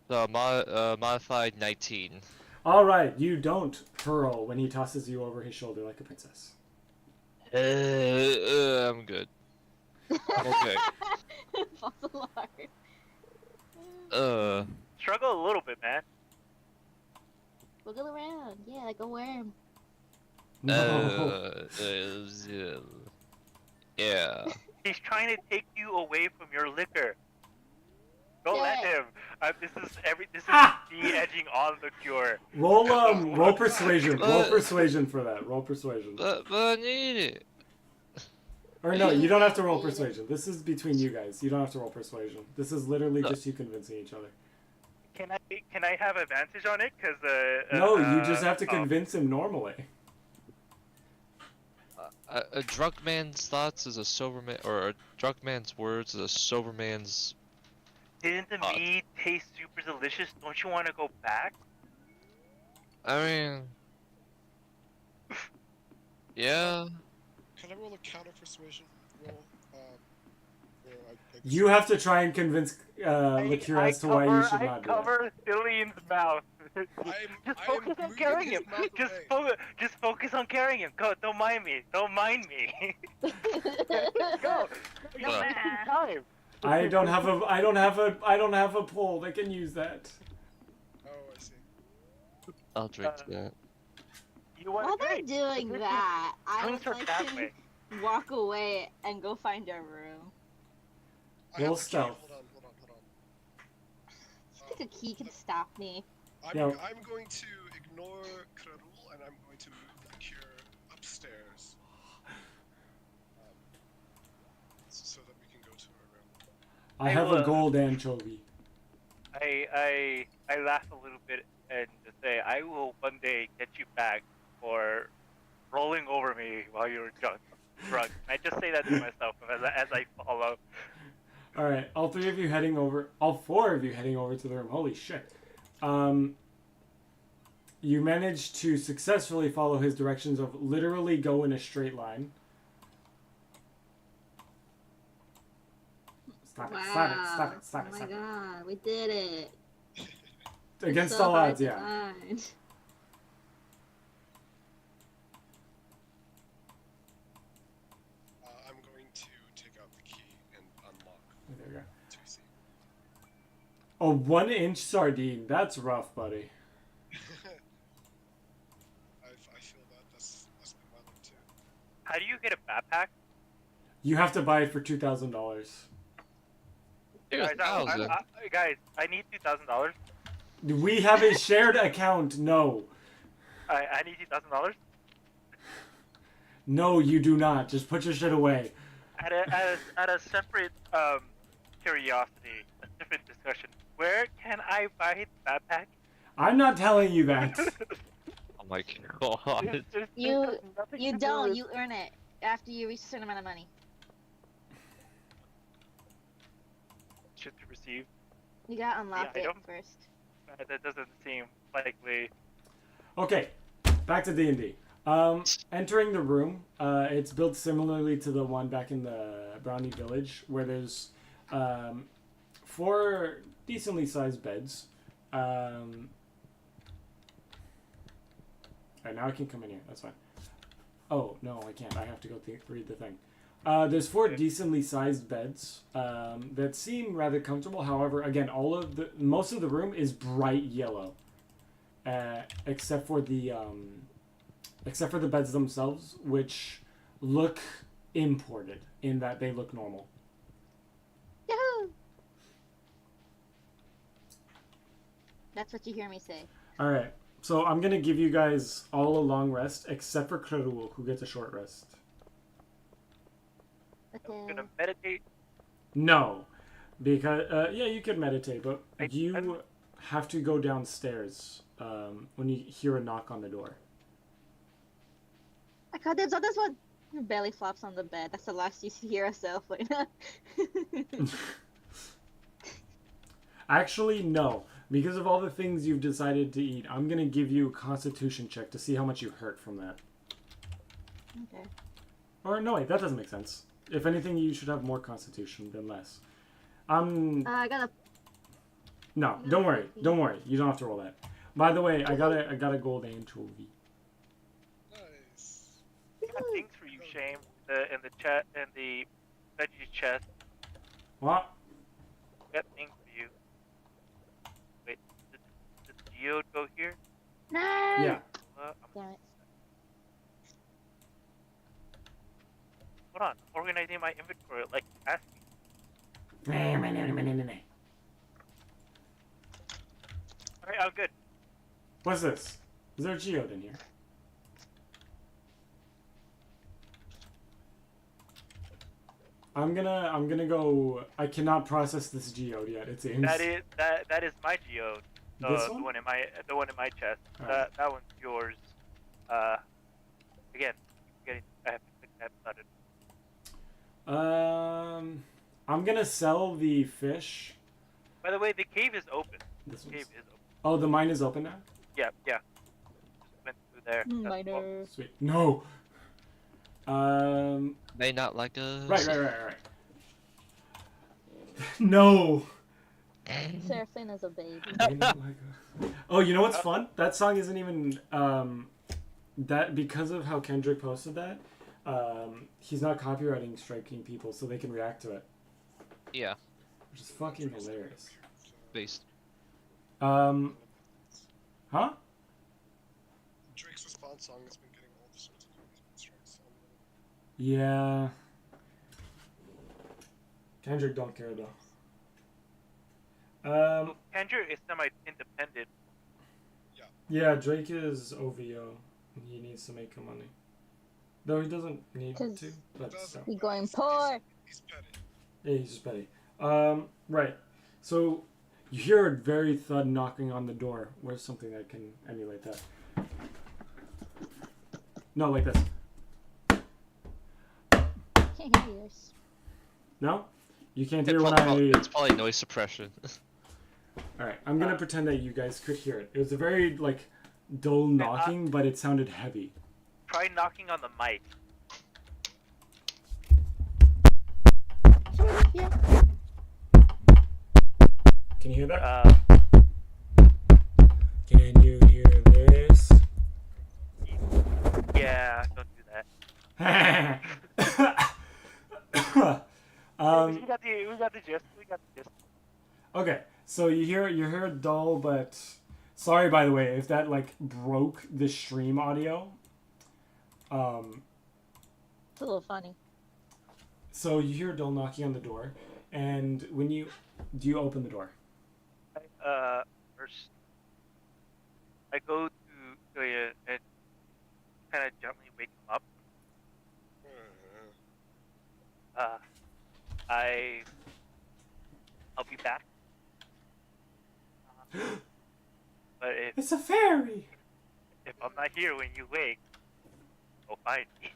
So, modified 19. All right, you don't hurl when he tosses you over his shoulder like a princess. I'm good. Okay. False alarm. Struggle a little bit, man. Wiggle around. Yeah, like a worm. No. Yeah. He's trying to take you away from your liquor. Don't let him. This is me edging on the cure. Roll persuasion. Roll persuasion for that. Roll persuasion. But I need it. Or no, you don't have to roll persuasion. This is between you guys. You don't have to roll persuasion. This is literally just you convincing each other. Can I have advantage on it? Cause No, you just have to convince him normally. A drunk man's thoughts is a sober man, or a drunk man's words is a sober man's. Didn't the mead taste super delicious? Don't you want to go back? I mean, yeah. Can I roll a counter persuasion roll? You have to try and convince Liqueur as to why you should not do it. I cover Cillian's mouth. Just focus on carrying him. Just focus on carrying him. Go. Don't mind me. Don't mind me. Go. Time. I don't have a pole that can use that. Oh, I see. I'll drink to that. You want While to they're doing that, I would like that to way. walk away and go find a room. I have Roll a key. stealth. Hold on. I think a key can stop me. I'm Yeah. I'm going to ignore Krarul and I'm going to move the cure upstairs. So that we can go to her room. I have a gold anchovy. I laugh a little bit and just say, I will one day get you back for rolling over me while you were drunk. I just say that to myself as I follow. All right, all four of you heading over to the room. Holy shit. You managed to successfully follow his directions of literally go in a straight line. Stop it. Oh my god, we did it. Against So all hard odds, to yeah. find. I'm going to take out the key and unlock There you go. 2C. A 1-inch sardine. That's rough, buddy. I feel that that's like my luck too. How do you get a backpack? You have to buy it for $2,000. Guys, I need $2,000. We have a shared account. No. I need $2,000. No, you do not. Just put your shit away. At a separate curiosity, a different discussion. Where can I buy the backpack? I'm not telling you that. Oh my god. You don't. You earn it after you reach a certain amount of money. Should to receive. You gotta unlock Yeah, I it don't- first. That doesn't seem likely. Okay, back to D&D. Entering the room, it's built similarly to the one back in the Brownie Village, where there's 4 decently sized beds. Alright, now I can come in here. That's fine. Oh, no, I can't. I have to go read the thing. There's 4 decently sized beds that seem rather comfortable. However, again, most of the room is bright yellow, except for the beds themselves, which look imported in that they look normal. Yahoo! That's what you hear me say. All right, so I'm gonna give you guys all a long rest, except for Krerul, who gets a short rest. I'm Okay. gonna meditate. No, because yeah, you could meditate, but I'm- you have to go downstairs when you hear a knock on the door. I got dibs on this one. Your belly flops on the bed. That's the last you hear yourself. Actually, no. Because of all the things you've decided to eat, I'm gonna give you a Constitution check to see how much you hurt from that. Okay. Or no, wait, that doesn't make sense. If anything, you should have more Constitution than less. I got a. No, don't worry. Don't worry. You don't have to roll that. By the way, I got a gold anchovy. Nice. I got things for you, Shame. In the chat, in the veggie chest. What? I got things for you. Wait, did the geode go here? No. Yeah. Damn it. Hold on, I'm organizing my inventory like you asked me. Alright, I'm good. What's this? Is there a geode in here? I'm gonna go. I cannot process this geode yet. It seems. That is my geode. This The one? one in my chest. Alright. That one's yours. Again, I have to click that button. I'm gonna sell the fish. By the way, the cave is open. This The one's... cave is open. Oh, the mine is open now? Yeah. Just went through there. That's all. Minor. Sweet. No. They not like us. Right. No. Seraphina's a baby. They don't like us. Oh, you know what's fun? That song isn't even that because of how Kendrick posted that. He's not copywriting striking people, so they can react to it, Yeah, which is fucking hilarious. based. Huh? Drake's response song has been getting all sorts of copyright strikes. Yeah. Kendrick don't care though. Kendrick is semi-independent. Yeah, Drake is OVO. He needs to make money. Though he doesn't need 'Cause to, but so. He going poor. He's petty. Yeah, he's just petty. Right. So you hear a very thud knocking on the door. Where's something that can emulate that? No, like this. Can't hear yours. No? You can't It's hear when probably, I... it's probably noise suppression. Alright, I'm gonna pretend that you guys could hear it. It was a very, like, dull knocking, but it sounded heavy. Try knocking on the mic. Yeah. Can you hear that? Uh, Can you hear this? yeah, don't do that. We got the gist. Okay, so you hear it dull, but sorry by the way if that like broke the stream audio. It's a little funny. So you hear a dull knocking on the door, and do you open the door? First, I go to Toya and kind of gently wake him up. I'll be back. But It's a fairy. if I'm not here when you wake, go find me.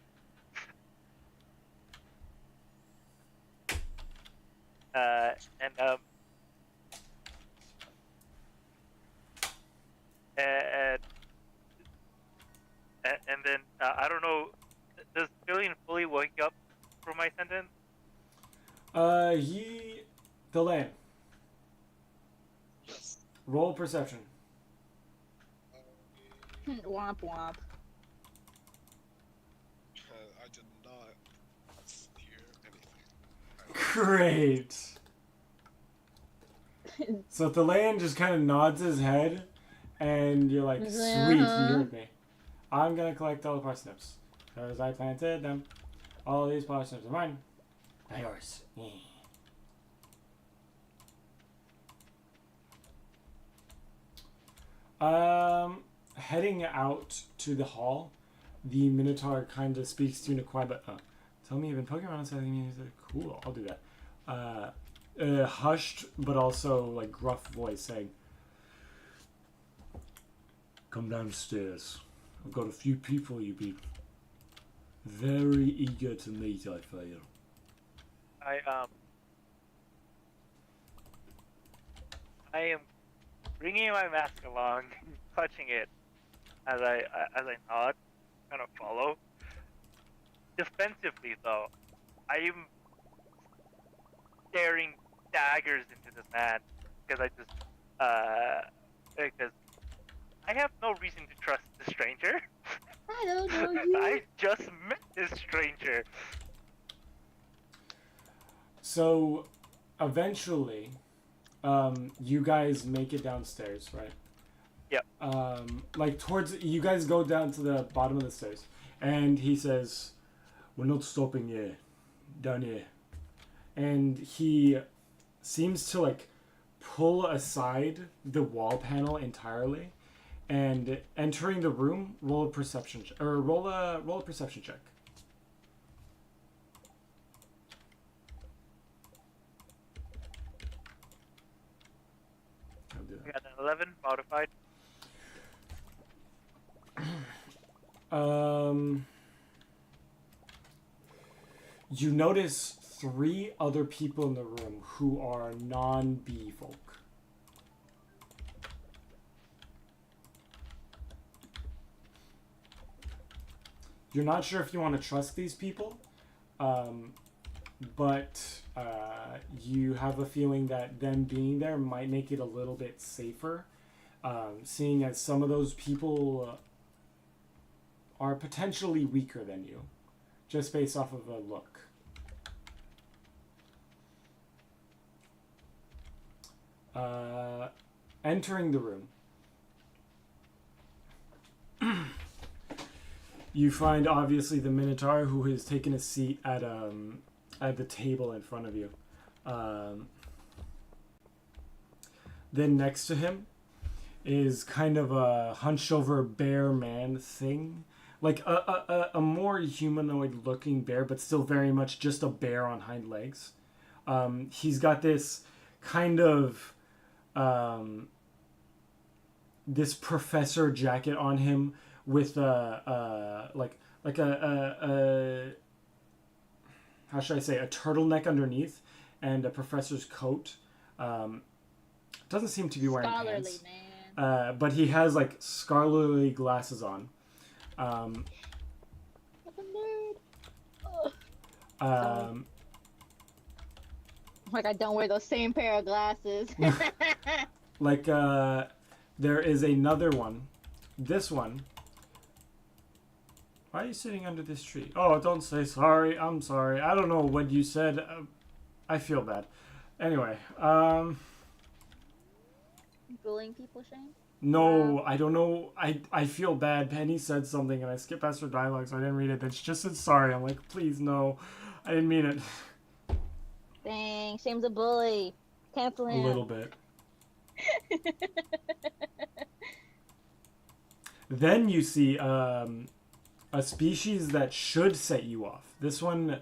And then I don't know. Does Billion fully wake up from my sentence? The land. Yes. Roll perception. Womp womp. Great. So Thalain just kind of nods his head, and you're like, He's sweet, like, you "Uh-huh." heard me. I'm gonna collect all the parsnips. Because I planted them. All these parsnips are mine. They're yours. Heading out to the hall, the Minotaur kind of speaks to you in a quiet but, tell me you've been poking around inside the music. Cool, I'll do that. Hushed, but also, like, gruff voice saying, come downstairs. I've got a few people you'd be very eager to meet, I feel. I am bringing my mask along, clutching it as I nod, kind of follow. Defensively, though, I am staring daggers into this man because because I have no reason to trust the stranger. I don't know you. I just met this stranger. So, eventually, you guys make it downstairs, right? Yep. Like, you guys go down to the bottom of the stairs, and he says, we're not stopping here. Down here. And he seems to, like, pull aside the wall panel entirely, and entering the room, roll a perception roll a perception check. I'll do I got an 11 modified. that. You notice 3 other people in the room who are non-bee folk. You're not sure if you want to trust these people, but you have a feeling that them being there might make it a little bit safer, seeing as some of those people are potentially weaker than you, just based off of a look. Entering the room, you find obviously the Minotaur, who has taken a seat at the table in front of you. Then next to him is kind of a hunched over bear man thing, like a more humanoid looking bear, but still very much just a bear on hind legs. He's got this kind of this professor jacket on him with how should I say, a turtleneck underneath and a professor's coat. Doesn't seem to be wearing Scholarly, pants. man. But he has like scholarly glasses on. I'm a nerd. Like I don't wear those same pair of glasses. Like there is another one. This one. Why are you sitting under this tree? Oh, don't say sorry. I'm sorry. I don't know what you said. I feel bad. Anyway, Bullying people, Shane? no, I don't know. I feel bad. Penny said something and I skipped past her dialogue, so I didn't read it. Then she just said sorry. I'm like, please, no. I didn't mean it. Dang, Shane's a bully. Cancel A him. little bit. Then you see a species that should set you off. This one,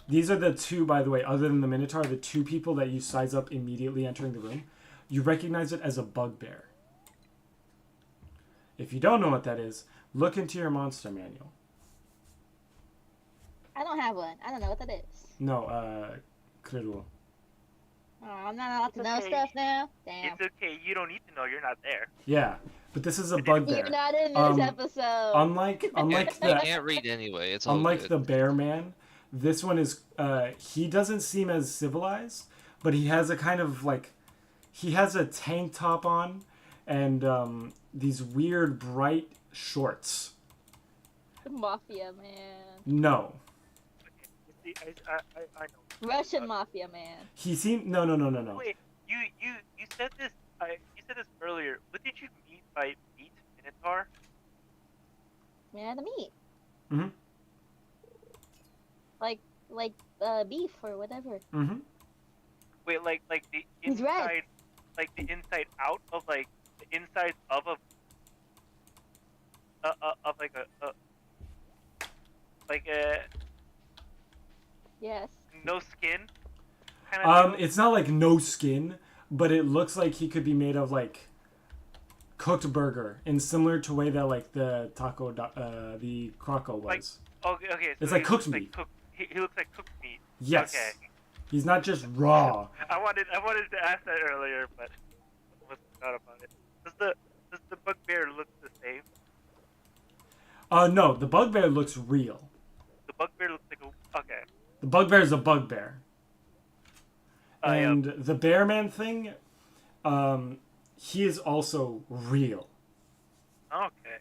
these are the 2, by the way, other than the Minotaur, the 2 people that you size up immediately entering the room. You recognize it as a bugbear. If you don't know what that is, look into your monster manual. I don't have one. I don't know what that is. No, Krerul. Oh, I'm not allowed to It's know okay. stuff now? Damn. It's okay. You don't need to know. You're not there. Yeah, but this is a bugbear. You're not in this episode. Unlike You the can't read anyway. It's all unlike good. the bear man, this one is he doesn't seem as civilized, but he has a kind of like he has a tank top on and these weird bright shorts. The Mafia, man. No. Okay. You see, I know. Russian mafia man. He seemed no. Wait, you said this. You said this earlier. What did you mean by meat minotaur? Man of meat. Mm-hmm. Like beef or whatever. Mm-hmm. Wait, like the He's red. inside, like the inside out of like the inside of a of like a Yes. no skin kind of deal? It's not like no skin, but it looks like he could be made of like cooked burger, in similar to way that like the taco, the croco was. Okay, so It's like he cooked looks meat. He looks like cooked meat. Yes. Okay. He's not just raw. I wanted to ask that earlier, but almost forgot about it. Does the bugbear look the same? No, the bugbear looks real. The bugbear looks like a okay. The bugbear is a bugbear. Yeah. And the bear man thing, he is also real. Okay.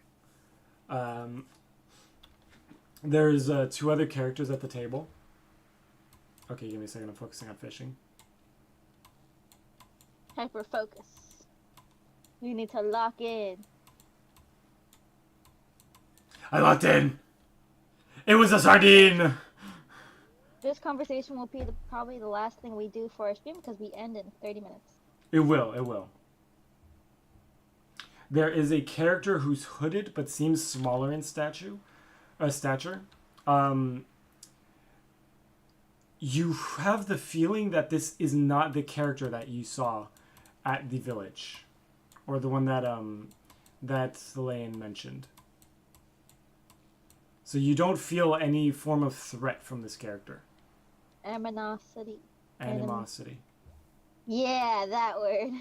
There's 2 other characters at the table. Okay, give me a second. I'm focusing on fishing. Hyper focus. You need to lock in. I locked in. It was a sardine. This conversation will be probably the last thing we do for our stream because we end in 30 minutes. It will. It will. There is a character who's hooded but seems smaller in stature. You have the feeling that this is not the character that you saw at the village, or the one that Lane mentioned. So you don't feel any form of threat from this character. Animosity. Animosity. Yeah, that word.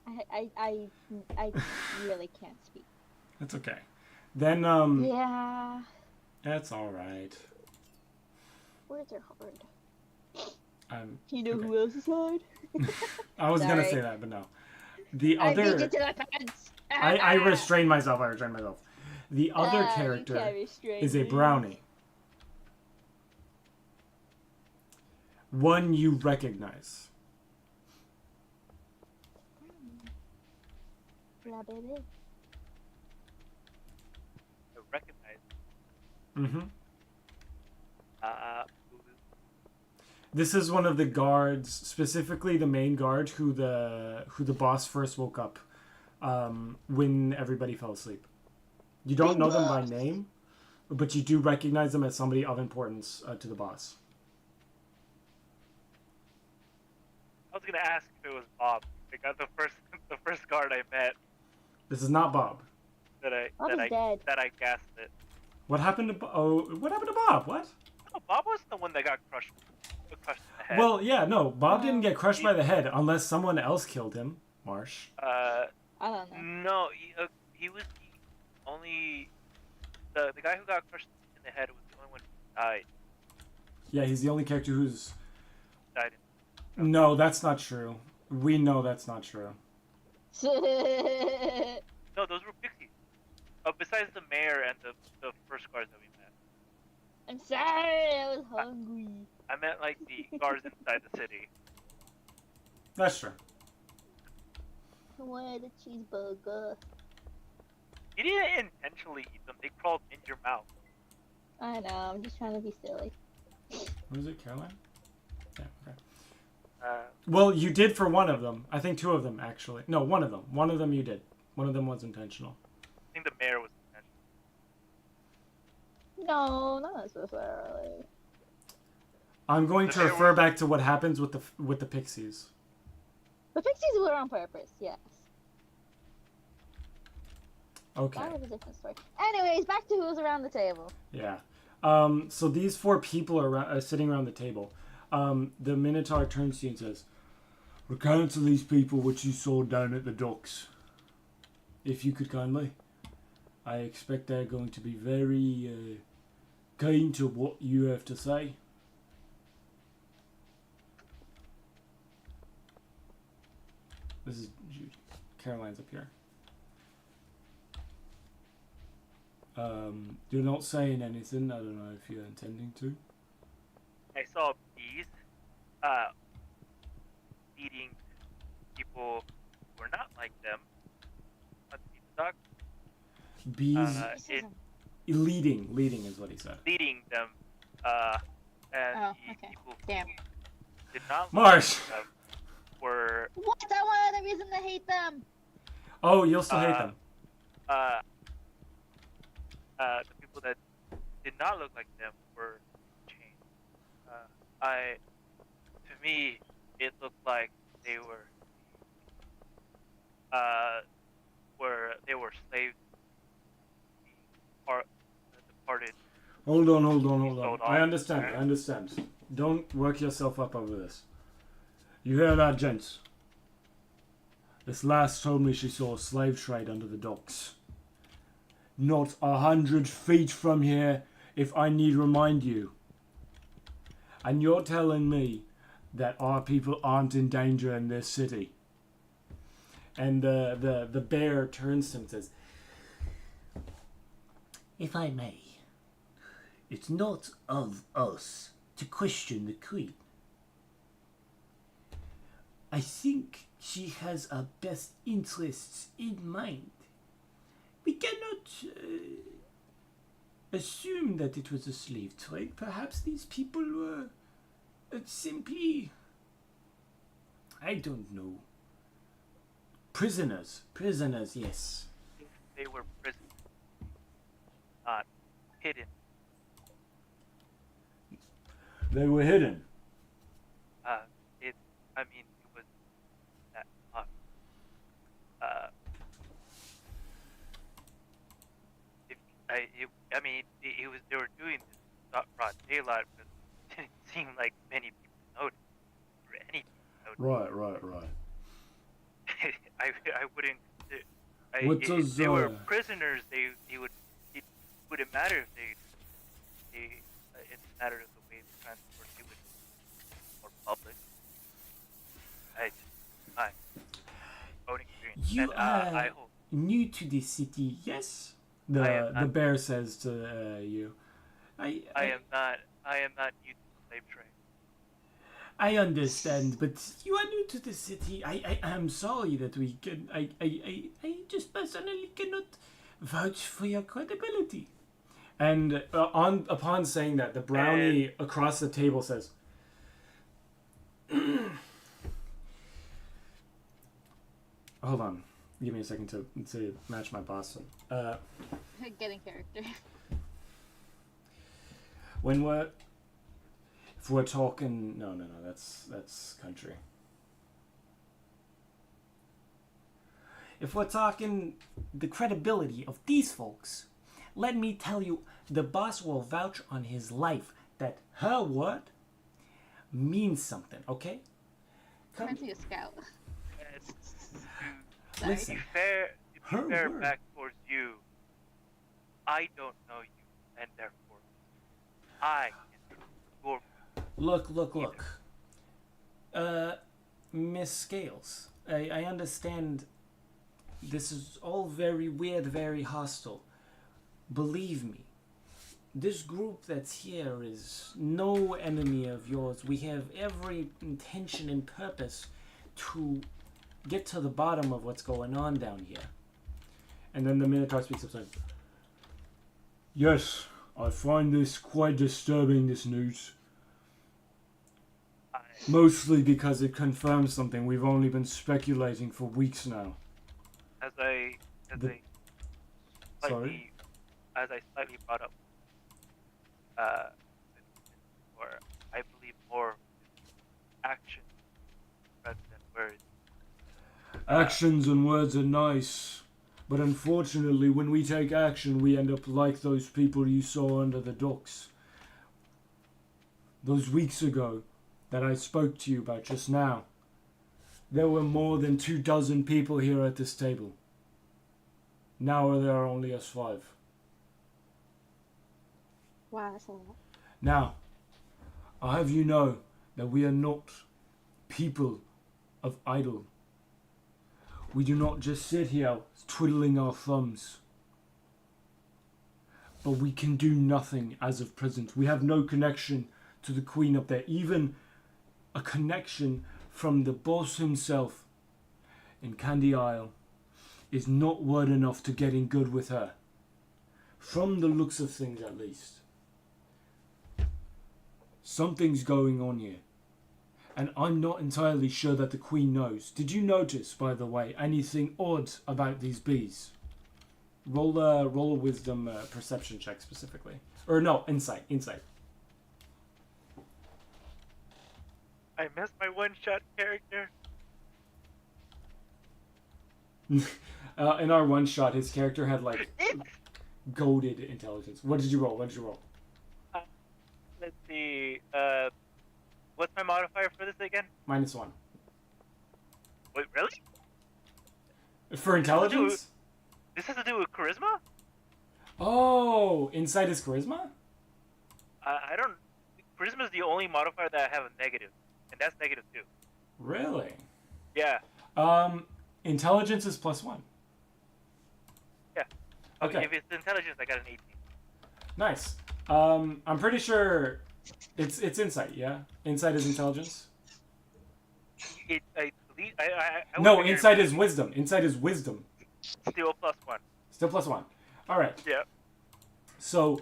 I really can't speak. That's okay. Then Yeah. that's all right. Words are hard. You know okay. who else is hard? I was gonna Sorry. say that, but no. The I beat you other, to the pants. I restrained myself. The other You character can't restrain is a me. brownie. One you recognize. La baby. I recognize. Mm-hmm. Who This is one of the guards, specifically the main guard, who the boss first woke up when everybody fell asleep. You don't know them by name, but you do recognize them as somebody of importance to the boss. I was gonna ask if it was Bob. Like the first guard I met This is not Bob. Bob is dead. that I gassed it. What happened to what happened to Bob? What? Oh, Bob was the one that got crushed in the head. Well, yeah, no, Bob didn't get crushed by the head unless someone else killed him. Marsh. I don't know. No, he was the only the guy who got crushed in the head was the only one who died. Yeah, he's the only character who's. Died. No, that's not true. We know that's not true. No, those were pixies. Besides the mayor and the first guards that we met. I'm sorry, I was hungry. I meant like the guards inside the city. That's true. I wanted a cheeseburger. You didn't intentionally eat them. They crawled in your mouth. I know, I'm just trying to be silly. What is it, Caroline? Yeah, okay. Uh, Well, you did for one of them. I think 2 of them, actually. No, one of them. One of them you did. One of them was intentional. I think the mayor was intentional. No, not necessarily. I'm going to The refer back to what happens with the pixies. The pixies were on purpose, yes. Okay. That was a different story. Anyways, back to who's around the table. Yeah. So these 4 people are sitting around the table. The Minotaur turns to you and says, "Recount to these people what you saw down at the docks. If you could kindly. I expect they're going to be very keen to what you have to say." This is Caroline's up here. You're not saying anything. I don't know if you're intending to. I saw bees leading people who are not like them. Not to be the doc, Bees in leading is what he said. leading them, and Oh, the okay. people Damn. who did not Marsh! like them were What? I want another reason to hate them. Oh, you'll still hate them. The people that did not look like them were changed. To me, it looked like they were slaves, or departed. Hold on. Sold I off. understand. Don't work yourself up over this. You hear that, gents? This lass told me she saw a slave trade under the docks. Not 100 feet from here, if I need remind you. And you're telling me that our people aren't in danger in this city. And the bear turns to him and says, If I may, it's not of us to question the Queen. I think she has our best interests in mind. We cannot assume that it was a slave trade. Perhaps these people were simply, I don't know, prisoners. Prisoners, yes. They were prisoners, not hidden. they were hidden. It was that they were doing this broad daylight, but it didn't seem like many people noticed or anything noticed. Right. I wouldn't. What If they were prisoners, it wouldn't matter if it's a matter of the way the transport, it would be more public. My own experience. You and, I hope. new to this city, yes? The bear says to you. I am not new to the slave trade. I understand, but you are new to the city. I am sorry that we can. I just personally cannot vouch for your credibility. And upon saying that, the brownie across the table says, hold on. Give me a second to match my Boston. Getting character. If we're talking, no, that's country. If we're talking the credibility of these folks, let me tell you, the boss will vouch on his life that her word means something, okay? Come, Fancy a scout. To listen. be fair Her word. back towards you, I don't know you, and therefore, I can your. Look. Miss Scales, I understand this is all very weird, very hostile. Believe me, this group that's here is no enemy of yours. We have every intention and purpose to get to the bottom of what's going on down here. And then the Minotaur speaks up saying, yes, I find this quite disturbing, this news. Mostly because it confirms something we've only been speculating for weeks now. As I Sorry? slightly brought up, or I believe more action rather than words. Actions and words are nice, but unfortunately when we take action we end up like those people you saw under the docks. Those weeks ago that I spoke to you about just now. There were more than 24 people here at this table. Now there are only us 5. Wow, that's a lot. Now, I have you know that we are not people of idle. We do not just sit here twiddling our thumbs. But we can do nothing as of present. We have no connection to the Queen up there. Even a connection from the boss himself in Candy Isle is not word enough to get in good with her. From the looks of things, at least. Something's going on here. And I'm not entirely sure that the Queen knows. Did you notice, by the way, anything odd about these bees? Roll a wisdom perception check specifically. Or no, insight. I missed my one-shot character. In our one shot, his character had like goaded intelligence. What did you roll? Let's see. What's my modifier for this again? -1. Wait, really? For intelligence? This has to do with charisma? Oh, insight is charisma? I don't. Charisma is the only modifier that I have a negative, and that's -2. Really? Yeah. Intelligence is +1. Yeah. Okay. If it's intelligence, I got an 18. Nice. I'm pretty sure it's insight, yeah? Insight is intelligence? I No, would insight is wisdom. Insight is wisdom. Still +1. Still +1. Alright. Yeah. So,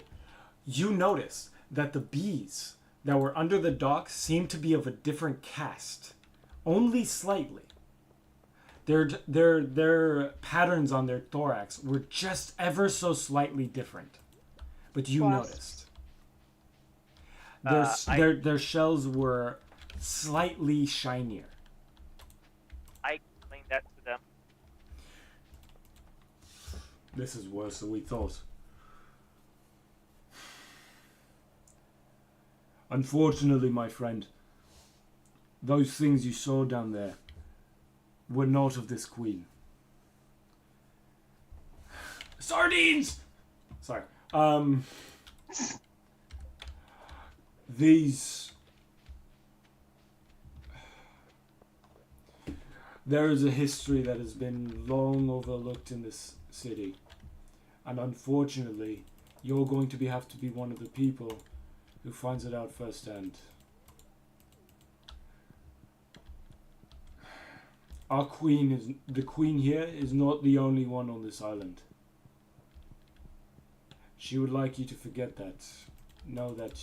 you notice that the bees that were under the dock seem to be of a different caste. Only slightly. Their patterns on their thorax were just ever so slightly different. But you noticed. Their shells were slightly shinier. I explained that to them. This is worse than we thought. Unfortunately, my friend, those things you saw down there were not of this queen. Sardines! Sorry. There is a history that has been long overlooked in this city. And unfortunately, you're going to have to be one of the people who finds it out firsthand. The queen here is not the only one on this island. She would like you to forget that. Know that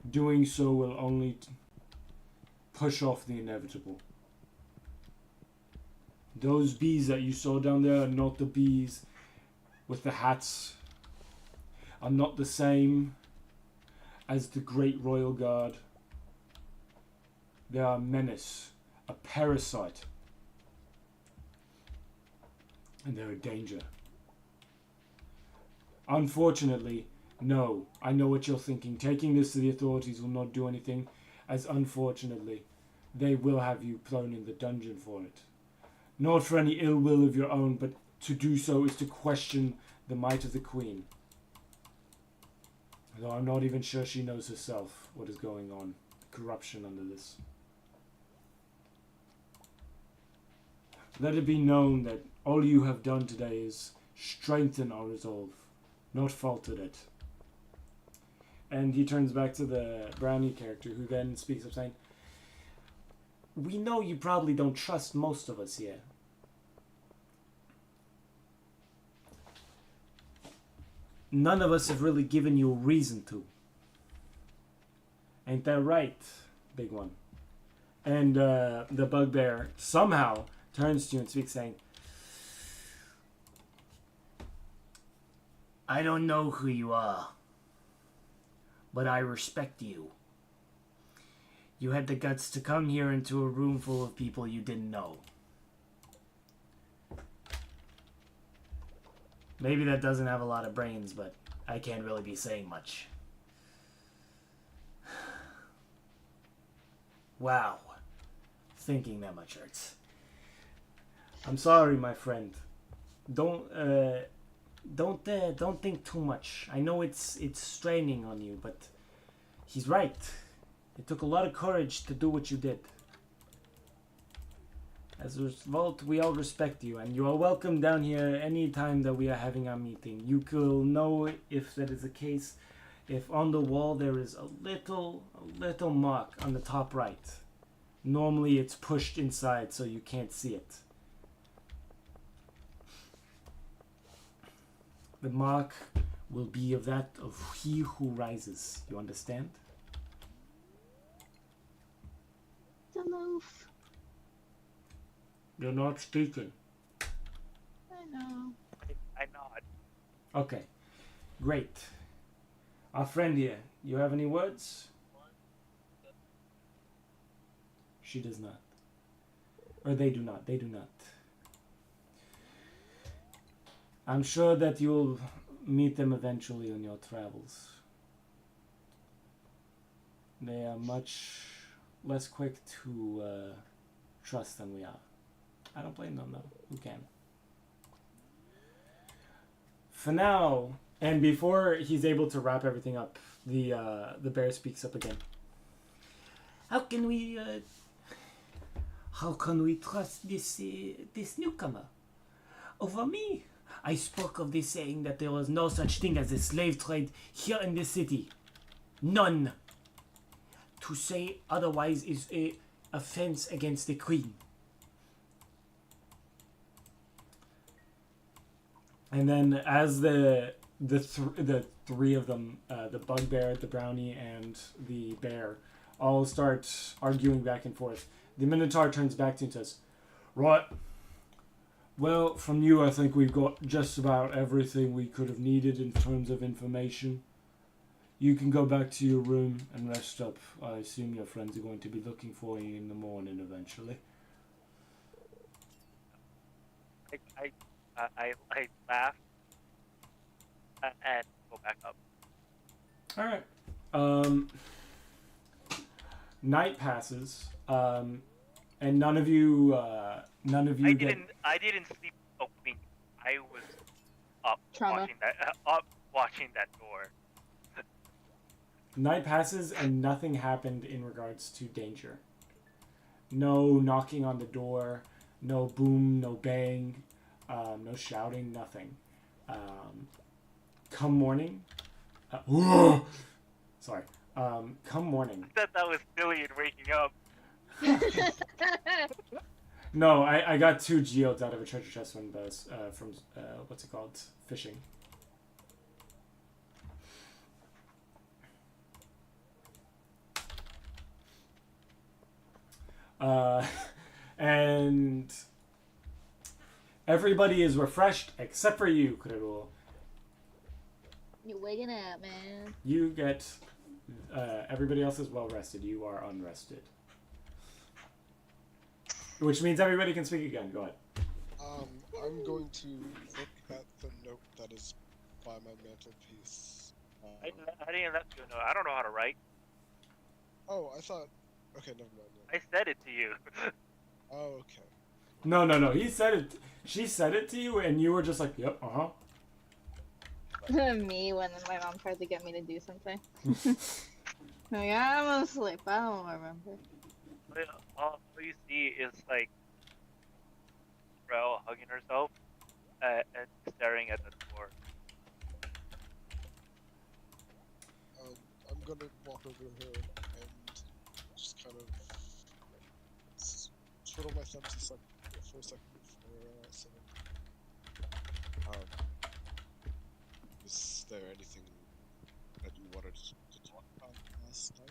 doing so will only push off the inevitable. Those bees that you saw down there are not the bees with the hats. Are not the same as the Great Royal Guard. They are a menace, a parasite. And they're a danger. Unfortunately, no. I know what you're thinking. Taking this to the authorities will not do anything, as unfortunately, they will have you thrown in the dungeon for it. Not for any ill will of your own, but to do so is to question the might of the Queen. Though I'm not even sure she knows herself what is going on. Corruption under this. Let it be known that all you have done today is strengthen our resolve, not faltered it. And he turns back to the brownie character, who then speaks up saying, "We know you probably don't trust most of us here. None of us have really given you a reason to. Ain't that right, big one?" And the bugbear somehow turns to you and speaks saying, "I don't know who you are, but I respect you. You had the guts to come here into a room full of people you didn't know. Maybe that doesn't have a lot of brains, but I can't really be saying much. Wow. Thinking that much hurts. I'm sorry, my friend. Don't think too much. I know it's straining on you, but he's right. It took a lot of courage to do what you did. As a result, we all respect you, and you are welcome down here any time that we are having our meeting. You will know if that is the case, if on the wall there is a little mark on the top right. Normally it's pushed inside so you can't see it. The mark will be of that of he who rises. You understand? The loaf. You're not speaking. I know. I nod. Okay, great. Our friend here, you have any words? She does not. Or they do not. They do not. I'm sure that you'll meet them eventually on your travels. They are much less quick to trust than we are. I don't blame them though. Who can? For now, and before he's able to wrap everything up, the bear speaks up again. How can we trust this newcomer? Over me, I spoke of this saying that there was no such thing as a slave trade here in this city. None. To say otherwise is a offense against the queen. And then as the three of them, the bugbear, the brownie, and the bear, all start arguing back and forth, the Minotaur turns back to you and says, "Right. Well, from you I think we've got just about everything we could have needed in terms of information. You can go back to your room and rest up. I assume your friends are going to be looking for you in the morning eventually." I laugh and go back up. All right. Night passes, and none of you I get. didn't sleep a wink. I was up Trauma. watching that door. Night passes, and nothing happened in regards to danger. No knocking on the door, no boom, no bang, no shouting, nothing. Come morning. Sorry. Come morning. I thought that was silly and waking up. No, I got 2 geodes out of a treasure chest from what's it called? Fishing. And everybody is refreshed except for you, Kurul. You're waking up, man. You get everybody else is well rested. You are unrested, which means everybody can speak again. Go ahead. I'm going to look at the note that is by my mantelpiece. I didn't let you know. I don't know how to write. Oh, I thought. Okay, never mind. I said it to you. Oh, okay. No. He said it. She said it to you, and you were just like, "Yep, Me when my mom tried to get me to do something. Like, I'm asleep. I don't remember. All you see is like Rel hugging herself and staring at the door. I'm gonna walk over to her and just kind of twiddle my thumbs for a second before saying, is there anything that you wanted to talk about last night?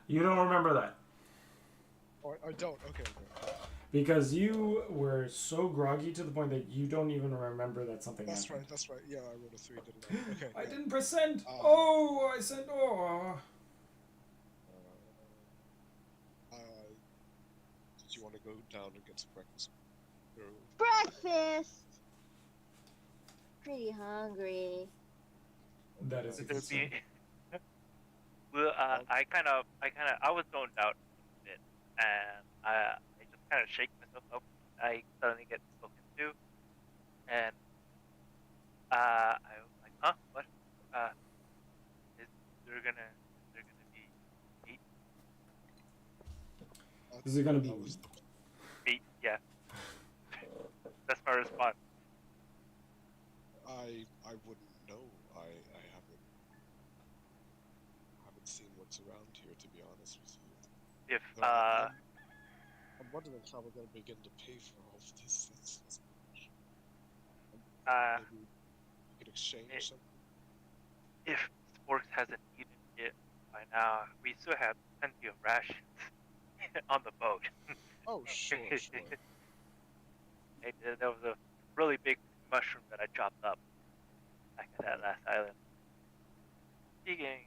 You don't remember that I don't. Okay. because you were so groggy to the point that you don't even remember that something That's happened. right. That's right. Yeah, I rolled a 3, didn't I? Okay. I yeah. didn't press send. I sent. Did you want to go down and get some breakfast? Breakfast. Pretty hungry. That is a good sign. Well, I was zoned out a bit, and I just kind of shake myself up. I suddenly get spoken to, and I was like, "Huh? What? Is there gonna be meat? Is it gonna be? Meat? Yeah." That's my response. I wouldn't know. I haven't seen what what's around here, to be honest with you. If Though I'm wondering how we're gonna begin to pay for all of this. That's maybe we could exchange something. if Sporks hasn't eaten it by now, we still have plenty of rations on the boat. Oh, sure. There was a really big mushroom that I chopped up back at that last island. Speaking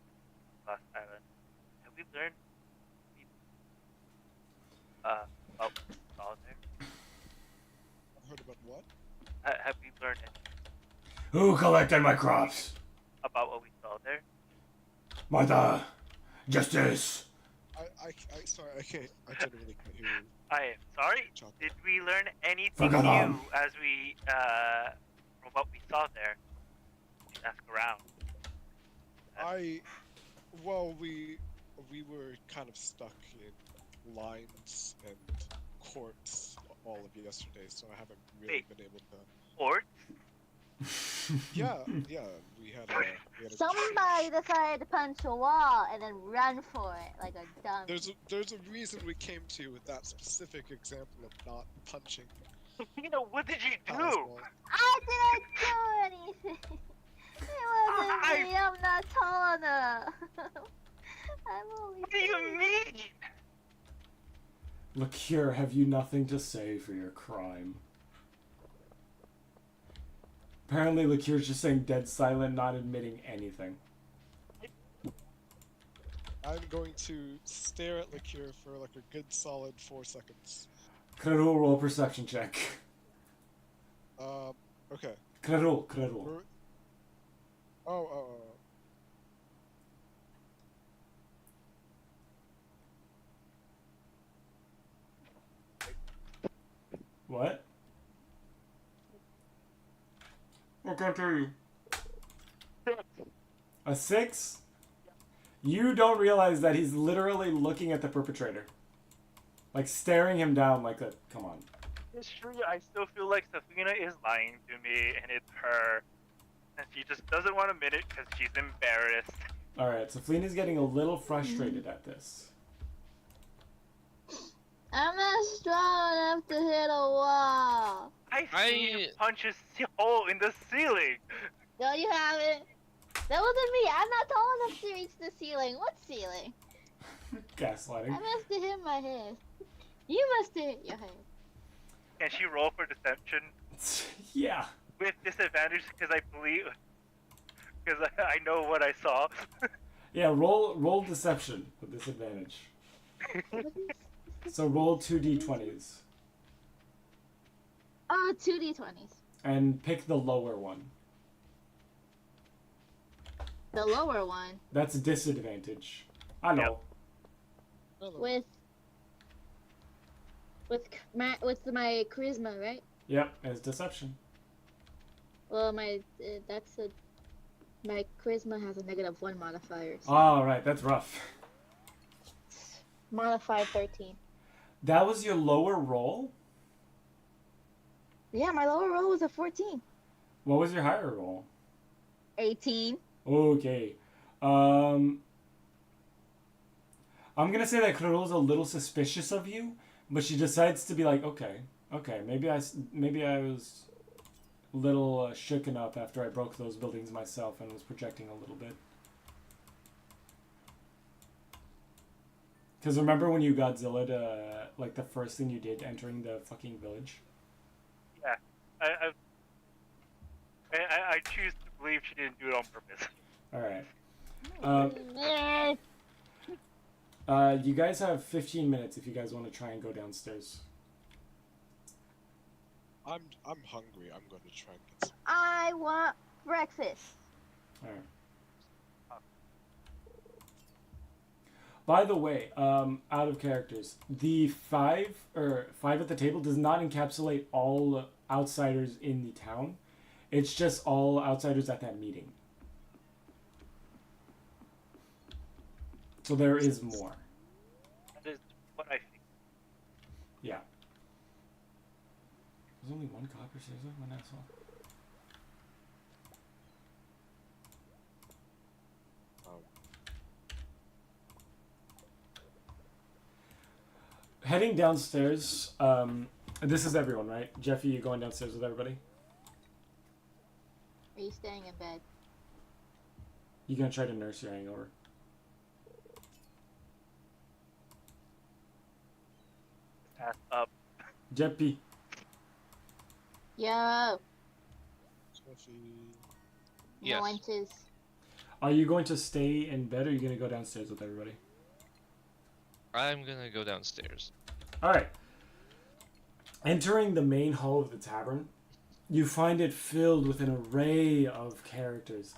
of last island, have we learned about what we saw there? I heard about what? Have we learned anything Who collected my crops? about what we saw there? Martha! Justice! Sorry, I genuinely can't hear you. I am sorry. Chop. Did we learn anything Forgot new on. as we from what we saw there? Ask around. Well, we were kind of stuck in lines and courts all of yesterday, so I haven't really Wait. been able to. Or Yeah, we had a. Somebody decided to punch a wall and then run for it like a dumb. There's a reason we came to you with that specific example of not punching. what did you do? Oswald. I didn't do anything. It wasn't me. I'm not tall enough. I'm only. What do you mean? Liqueur, have you nothing to say for your crime? Apparently Liqueur's just saying dead silent, not admitting anything. I'm going to stare at Liqueur for like a good solid 4 seconds. Krerul, roll perception check. Okay. Krerul. We're- Oh. What? I can't hear you. A 6? You don't realize that he's literally looking at the perpetrator. Like, staring him down like a... Come on. It's true. I still feel like Safina is lying to me, and it's her. And she just doesn't want to admit it because she's embarrassed. Alright, so Fleena's getting a little frustrated at this. I'm not strong enough to hit a wall. I've seen you punch a hole in the ceiling. No, you haven't. That wasn't me. I'm not tall enough to reach the ceiling. What ceiling? Gaslighting. I must have hit my head. You must have hit your head. Can she roll for deception Yeah. with disadvantage? Because I believe, because I know what I saw. Yeah, roll deception with disadvantage. So roll 2d20s. Oh, 2d20s. And pick the lower one. The lower one. That's disadvantage. I know. With my charisma, right? Yep, it's deception. Well, my charisma has a -1 modifier. So Oh, right, that's rough. modified 13. That was your lower roll? Yeah, my lower roll was a 14. What was your higher roll? 18. Okay. I'm gonna say that Krerul's a little suspicious of you, but she decides to be like, okay, maybe I was a little shooken up after I broke those buildings myself and was projecting a little bit. Because remember when you Godzilla'd, like the first thing you did entering the fucking village? Yeah, I choose to believe she didn't do it on purpose. Alright. You guys have 15 minutes if you guys want to try and go downstairs. I'm hungry. I'm going to try and get some. I want breakfast. Alright. By the way, out of characters, the five at the table does not encapsulate all outsiders in the town. It's just all outsiders at that meeting. So there is more. That is what I think. Yeah. There's only one copper, seriously? One asshole. heading downstairs. This is everyone, right? Jeffy, you going downstairs with everybody? Are you staying in bed? You gonna try to nurse your hangover? Ass up. Jeffy, Yo, Jeffy. Yes. Moinches. are you going to stay in bed or are you gonna go downstairs with everybody? I'm gonna go downstairs. All right. Entering the main hall of the tavern, you find it filled with an array of characters.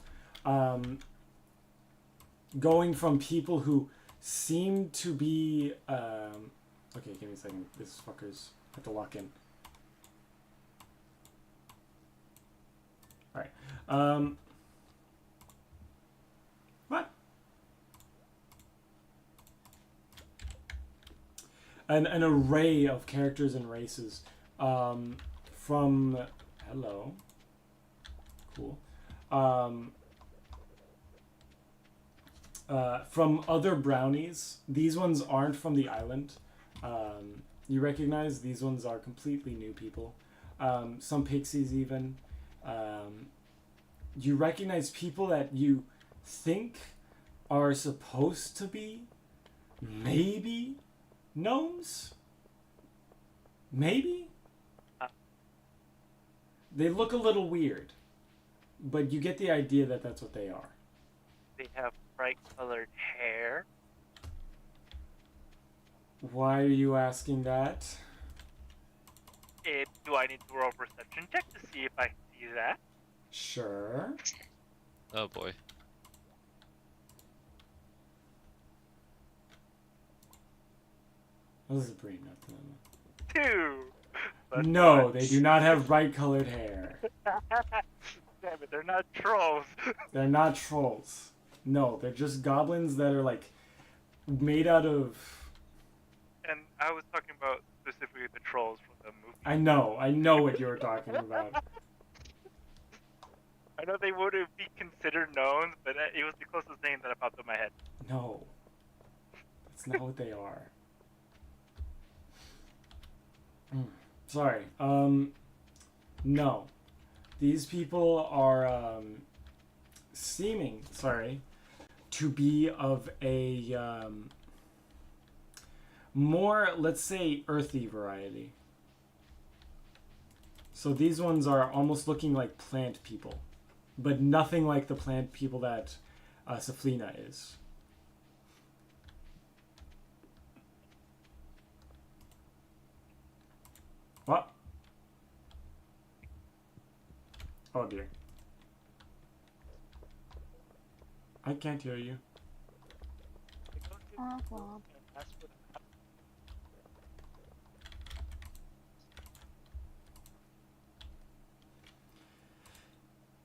Going from people who seem to be... okay, give me a second. This fucker's have to lock in. Alright. What? An array of characters and races. From... Hello. Cool. From other brownies. These ones aren't from the island. You recognize these ones are completely new people. Some pixies even. You recognize people that you think are supposed to be maybe gnomes? Maybe? They look a little weird, but you get the idea that that's what they are. They have bright colored hair. Why are you asking that? Do I need to roll a perception check to see if I see that? Sure. Oh boy. This is a pretty nut. 2. But No, what? they do not have bright colored hair. Damn it, they're not trolls. They're not trolls. No, they're just goblins that are like made out of... And I was talking about specifically the trolls from the movie. I know what you were talking about. I know they wouldn't be considered gnomes, but it was the closest name that popped in my head. No. That's not what they are. Sorry. No. These people are seeming, to be of a more, let's say, earthy variety. So these ones are almost looking like plant people, but nothing like the plant people that Saflina is. What? Oh dear. I can't hear you.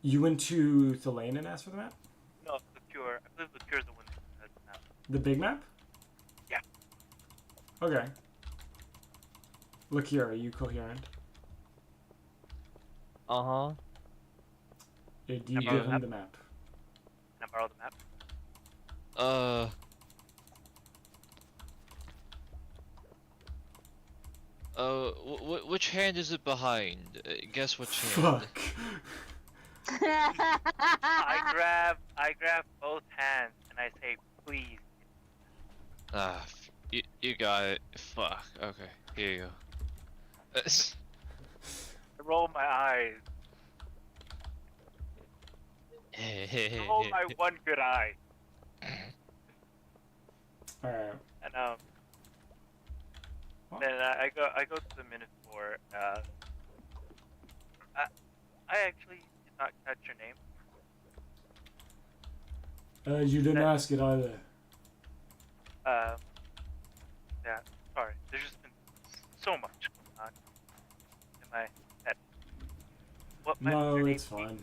You went to Thelaine and asked for the map? No, the Cure. I believe the Cure's the one that has the map. The big map? Yeah. Okay. Look here, are you coherent? Uh-huh. Do you Can I give borrow him the the map? Can I borrow the map? Which hand is it behind? Guess which hand? Fuck. I grab both hands and I say, please. You got it. Fuck. Okay, here you go. I roll my eyes. I roll my one good eye. Alright. And What? then I go to the Minotaur. I actually did not catch your name. You didn't ask it either. Yeah, sorry. There's just been so much going on in my head. What might No, your name it's be? fine.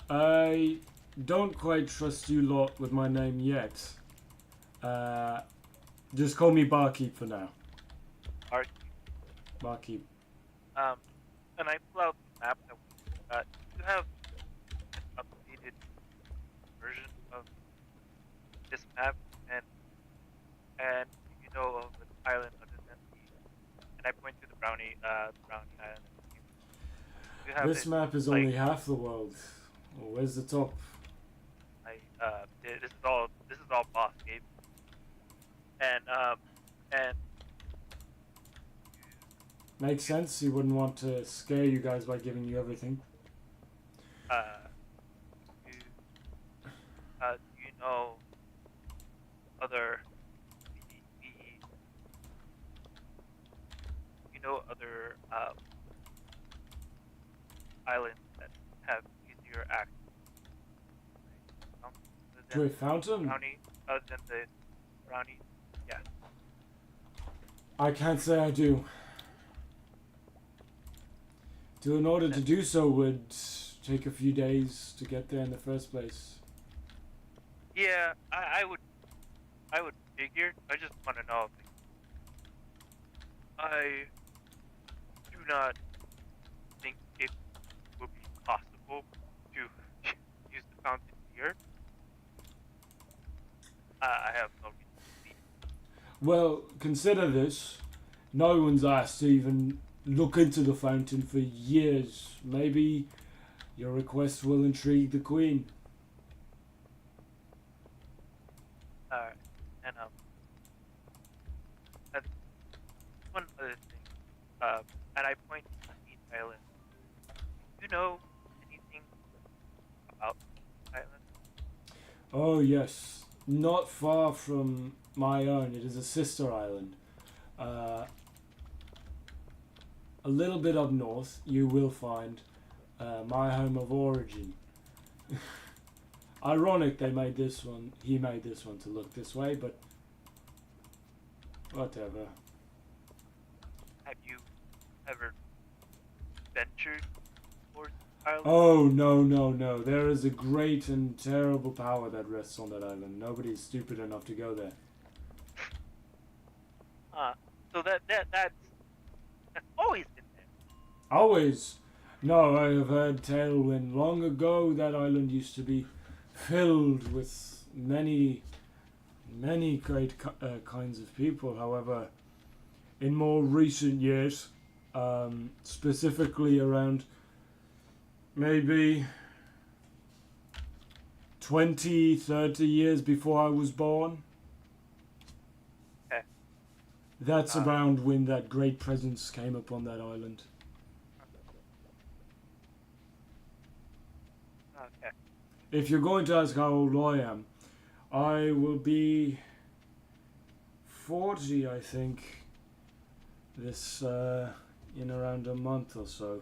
I don't quite trust you lot with my name yet. Just call me Barkeep for now. Barkeep. Barkeep. And I pull out the map that we got. Do you have an updated version of this map? And you know of an island other than I point to the brownie island. You have This it, map is like, only half the world. Oh, where's the top? this is all boss game. And Makes sense. He wouldn't want to scare you guys by giving you everything. do you know other other islands that have easier access? To a fountain? Brownie, other than the brownie. Yeah. I can't say I do. In order to do so would take a few days to get there in the first place. Yeah, I would figure. I just want to know. I do not think it would be possible to use the fountain here. I have no reason to believe. Well, consider this. No one's asked to even look into the fountain for years. Maybe your request will intrigue the queen. And one other thing. And I point to the island. Do you know anything about the island? Oh yes, not far from my own. It is a sister island. A little bit up north, you will find my home of origin. Ironic they made this one. He made this one to look this way, but whatever. Have you ever ventured towards Ireland? Oh no! There is a great and terrible power that rests on that island. Nobody's stupid enough to go there. So that's always been there. Always. No, I have heard tale when long ago that island used to be filled with many great kinds of people. However, in more recent years, specifically around maybe 20, 30 years before I was born, Okay. that's around when that great presence came upon that island. Okay. If you're going to ask how old I am, I will be 40, I think, this in around a month or so.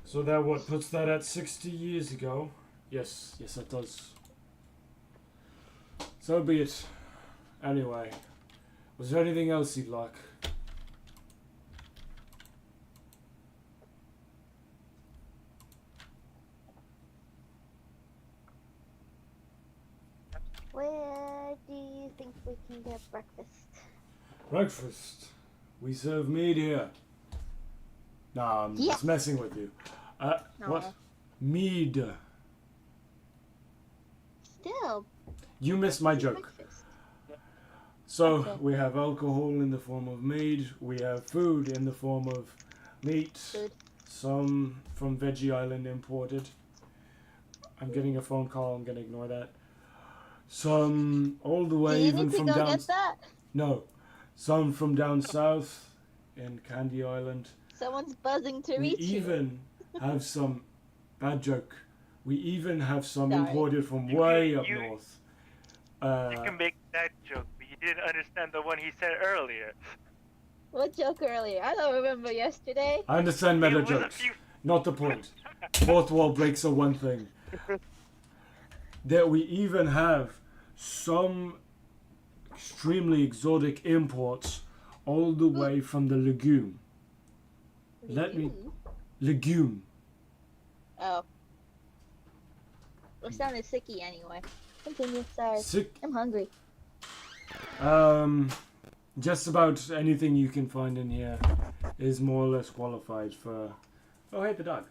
So that what puts that at 60 years ago? Yes, that does. So be it. Anyway, was there anything else you'd like? Where do you think we can get breakfast? Breakfast. We serve meat here. Nah, I'm Yes. just messing with you. What? No. Mead. Still, You missed my joke. breakfast. So Okay. we have alcohol in the form of mead. We have food in the form of meat. Food. Some from Veggie Island imported. I'm getting a phone call. I'm gonna ignore that. Some all the Do way you even need to from go down. get that? No, some from down south in Candy Island. Someone's buzzing to We reach you. even have some bad joke. We even have some Sorry. imported from You way can- up you- north. You can make that joke, but you didn't understand the one he said earlier. What joke earlier? I don't remember yesterday. I understand meta It was a jokes. few- Not the point. Fourth wall breaks are one thing. That we even have some extremely exotic imports all the way from the legume. Let me- You? Legume. Oh. It sounded sicky anyway. Continue. Sorry. Sick. I'm hungry. Just about anything you can find in here is more or less qualified for. Oh, hey, the dog.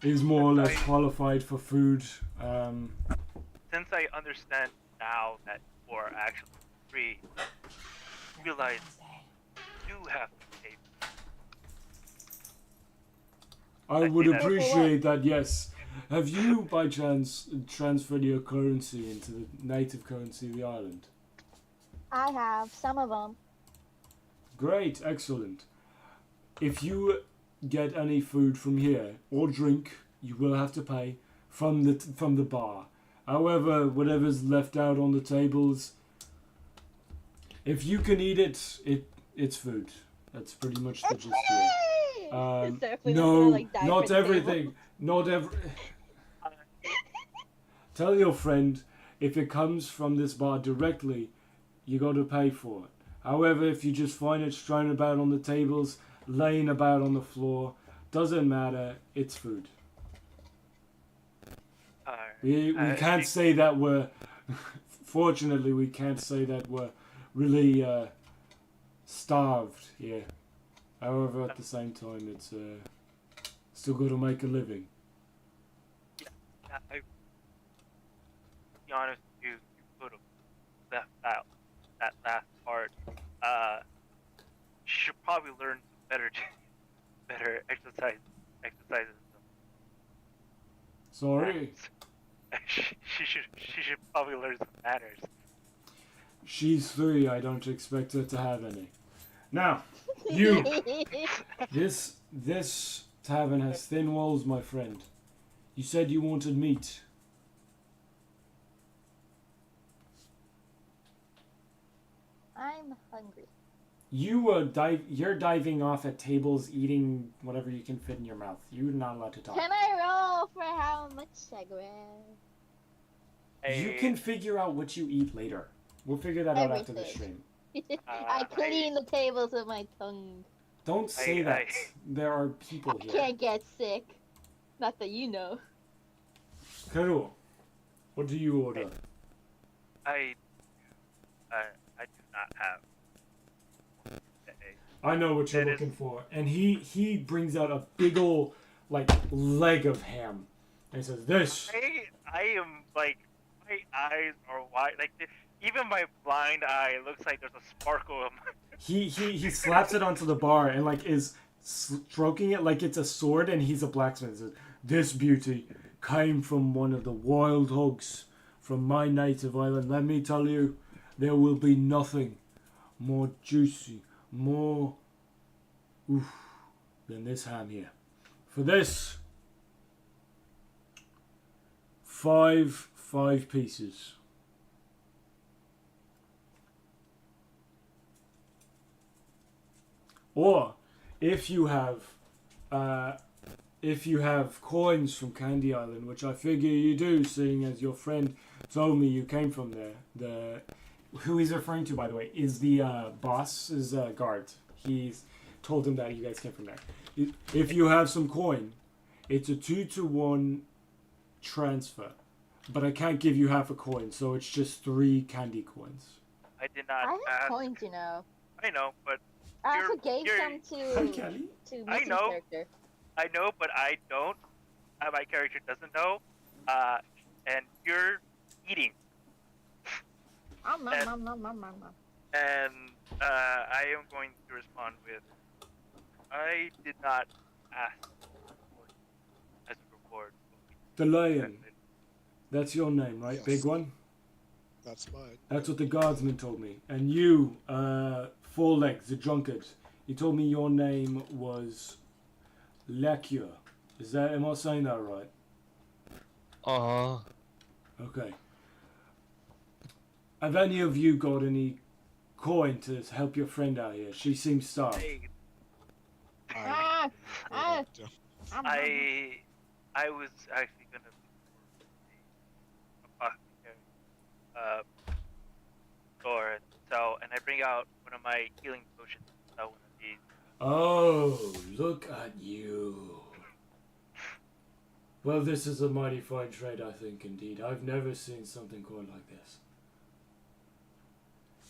Is more or less qualified for food. Since I understand now that you are actually free, realize you have to pay. I I would see that. appreciate that, yes. Have you, by chance, transferred your currency into the native currency of the island? I have some of them. Great, excellent. If you get any food from here or drink, you will have to pay from the bar. However, whatever's left out on the tables, if you can eat it, it's food. That's pretty much the It's gist here. It's definitely not No, gonna, like, die not for the table. everything. Not every. Tell your friend if it comes from this bar directly, you got to pay for it. However, if you just find it strewn about on the tables, laying about on the floor, doesn't matter. It's food. We can't say that we're. Fortunately, we can't say that we're really starved here. However, at the same time, it's still got to make a living. I, to be honest with you, you could have left out that last part. You should probably learn some better exercises. Sorry. She should probably learn some manners. She's 3. I don't expect her to have any. Now, you. This tavern has thin walls, my friend. You said you wanted meat. I'm hungry. You're diving off at tables, eating whatever you can fit in your mouth. You're not allowed to talk. Can I roll for how much I grab? You can figure out what you eat later. We'll figure that out after the Everything. stream. I clean the tables with my tongue. Don't say that. There are people I here. can't get sick. Not that you know. Karul, what do you order? I do not have. I know what you're It is- looking for. And he brings out a big ol' like leg of ham. And he says, "This." I am like, my eyes are wide. Like even my blind eye looks like there's a sparkle in my. He slaps it onto the bar and like is stroking it like it's a sword, and he's a blacksmith. He says, "This beauty came from one of the wild hogs from my native island. Let me tell you, there will be nothing more juicy, more oof, than this ham here. For this, 5 pieces." Or if you have coins from Candy Island, which I figure you do, seeing as your friend told me you came from there. Who he's referring to, by the way, is the boss's guard. He's told him that you guys came from there. If you have some coin, it's a 2-to-1 transfer, but I can't give you half a coin, so it's just 3 candy coins. I did not I have ask. coins, you know. I know, but I also You're- gave you're- some Hi, to Kelly. I Missy's know. character. I know, but I don't. My character doesn't know. And you're eating, Nom, nom, And- nom, nom, nom, nom, nom. and I am going to respond with, I did not ask as a reward. The lion. That's your name, right? Yes. Big one? That's mine. That's what the guardsman told me. And you, 4 legs, the drunkard. He told me your name was Lacure. Am I saying that right? Okay. Have any of you got any coin to help your friend out here? She seems starved. Ah, ah, I was actually gonna look for a apothecary store, and I bring out one of my healing potions. One of these. Oh, look at you. Well, this is a mighty fine trade, I think, indeed. I've never seen something quite like this.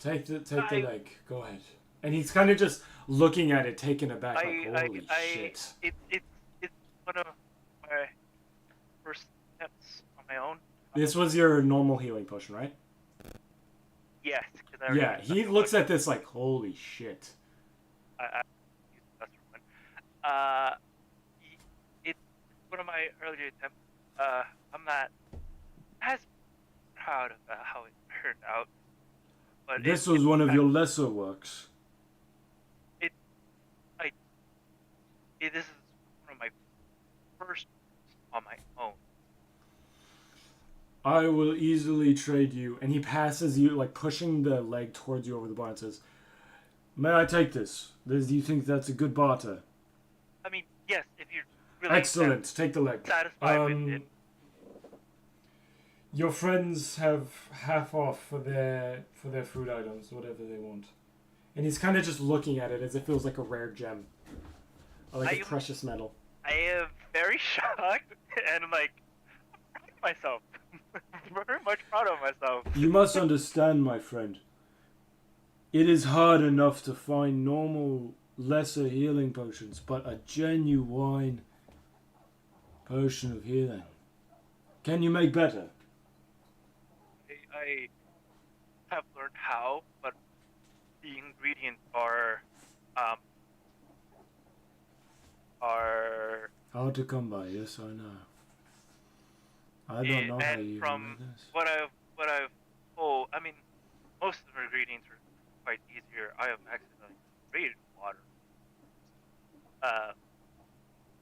Take the leg. Go ahead. And he's kind of just looking at it, taken aback, like, holy shit. It's one of my first steps on my own. This was your normal healing potion, right? Yes. 'Cause I already Yeah, used he that looks one. at this like, holy shit. I used the lesser one. Uh, it's one of my earlier attempts. I'm not as proud of how it turned out, but This was one of your lesser works. this is one of my first on my own. I will easily trade you. And he passes you, like pushing the leg towards you over the bar and says, may I take this? Do you think that's a good barter? I mean, yes, if you're really Excellent. Take the leg. satisfied with it. Your friends have half off for their food items, whatever they want. And he's kind of just looking at it as if it was like a rare gem. Or like a precious metal. I am very shocked and like proud of myself. Very much proud of myself. You must understand, my friend. It is hard enough to find normal, lesser healing potions, but a genuine potion of healing. Can you make better? I have learned how, but the ingredients are hard to come by. Yes, I know. I don't know how you from do this. what I've I mean, most of the ingredients are quite easier. I have accidentally created water.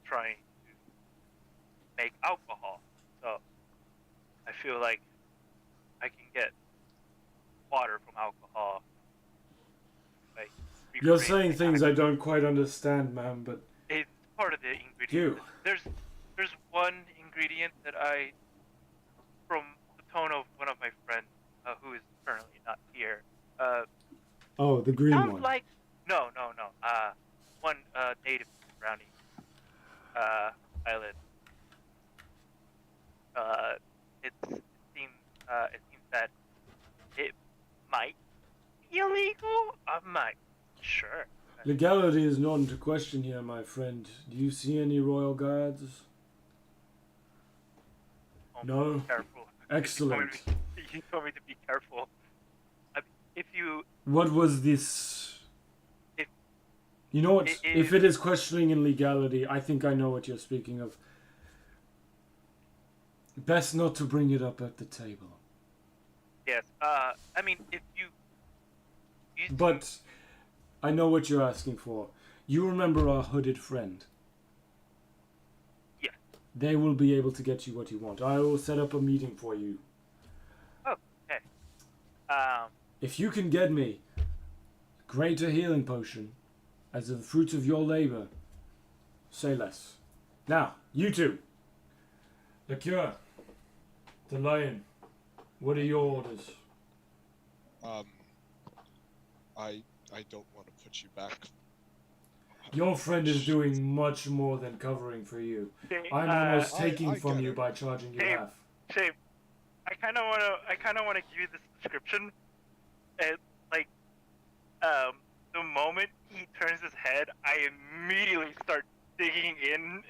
Trying to make alcohol. So I feel like I can get water from alcohol. Like You're recreate saying the things I act- don't quite understand, man, but It's part of the ingredient. You. There's one ingredient that from the tone of one of my friends, who is currently not here. oh, the green Sounds one. like no. One native surrounding island. It seems that it might be illegal. I'm not sure. Legality is not into question here, my friend. Do you see any royal guards? No? Be careful. Excellent. You told me to be careful. If you What was this? If- You know what? it If is- it is questioning in legality, I think I know what you're speaking of. Best not to bring it up at the table. yes, I mean if you But I know what you're asking for. You remember our hooded friend? Yeah. They will be able to get you what you want. I will set up a meeting for you. okay. If you can get me a greater healing potion as the fruits of your labor, say less. Now, you two. The cure. The lion. What are your orders? I don't want to put you back. Your friend is doing much more than covering for you. Okay, I'm almost I taking from get you it. by charging you Dave. half. Shape, I kind of wanna give you this description, and like, the moment he turns his head, I immediately start digging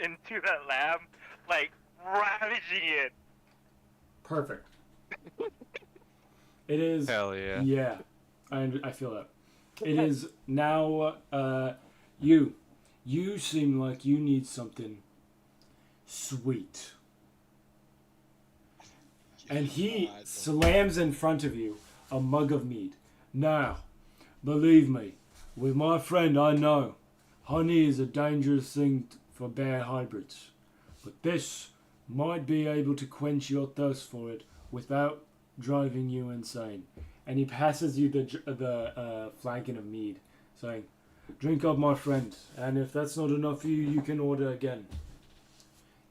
into that lab, like ravaging it. Perfect. It is. Hell yeah. Yeah, I feel that. It is now. You seem like you need something sweet. And he I don't- slams in front of you a mug of mead. Now, believe me, with my friend, I know honey is a dangerous thing for bad hybrids, but this might be able to quench your thirst for it without driving you insane. And he passes you the flagon of mead, saying, "Drink up, my friend, and if that's not enough for you, you can order again."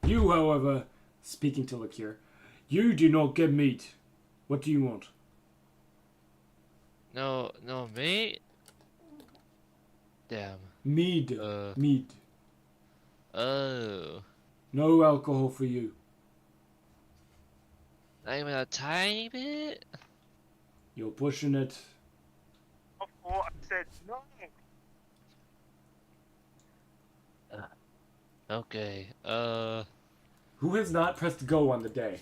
You, however, speaking to Liqueur, you do not get meat. What do you want? No, mate. Damn. Mead. Uh. Mead. Oh. No alcohol for you. Not even a tiny bit? You're pushing it. Before I said no. Okay. Who has not pressed go on the day?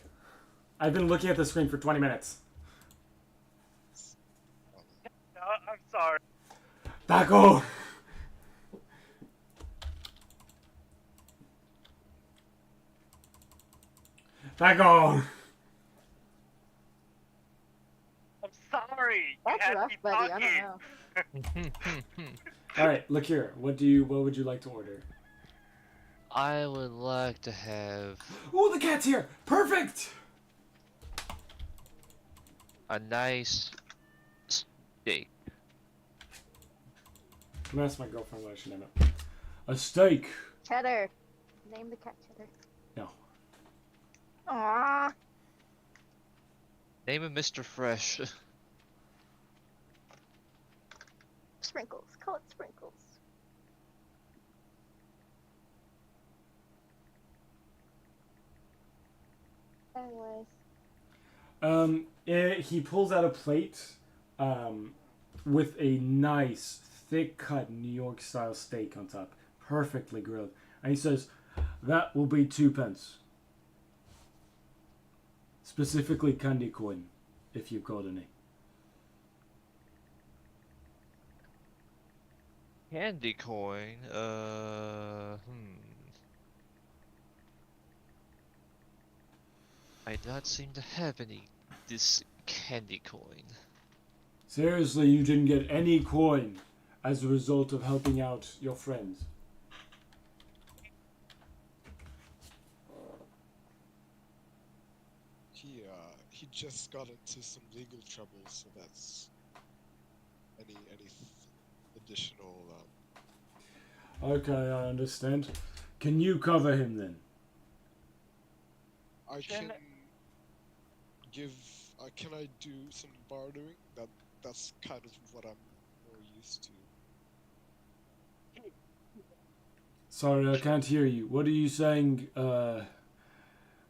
I've been looking at the screen for 20 minutes. sorry. Taco! Taco! I'm sorry. That's you had rough, me buddy. I talking. don't know. Alright, look here. What would you like to order? I would like to have Ooh, the cat's here! Perfect! a nice steak. I'm gonna ask my girlfriend what I should name it. A steak. Cheddar. Name the cat Cheddar. No. Aww. Name him Mr. Fresh. Sprinkles. Call it Sprinkles. Anyways. He pulls out a plate, with a nice, thick-cut New York style steak on top, perfectly grilled, and he says, "That will be 2 pence. Specifically candy coin, if you've got any." Candy coin. I do not seem to have any this candy coin. Seriously, you didn't get any coin as a result of helping out your friends. He just got into some legal trouble, so that's any additional. Okay, I understand. Can you cover him then? I Can- can give. Can I do some bartering? That's kind of what I'm more used to. Sorry, I can't hear you. What are you saying,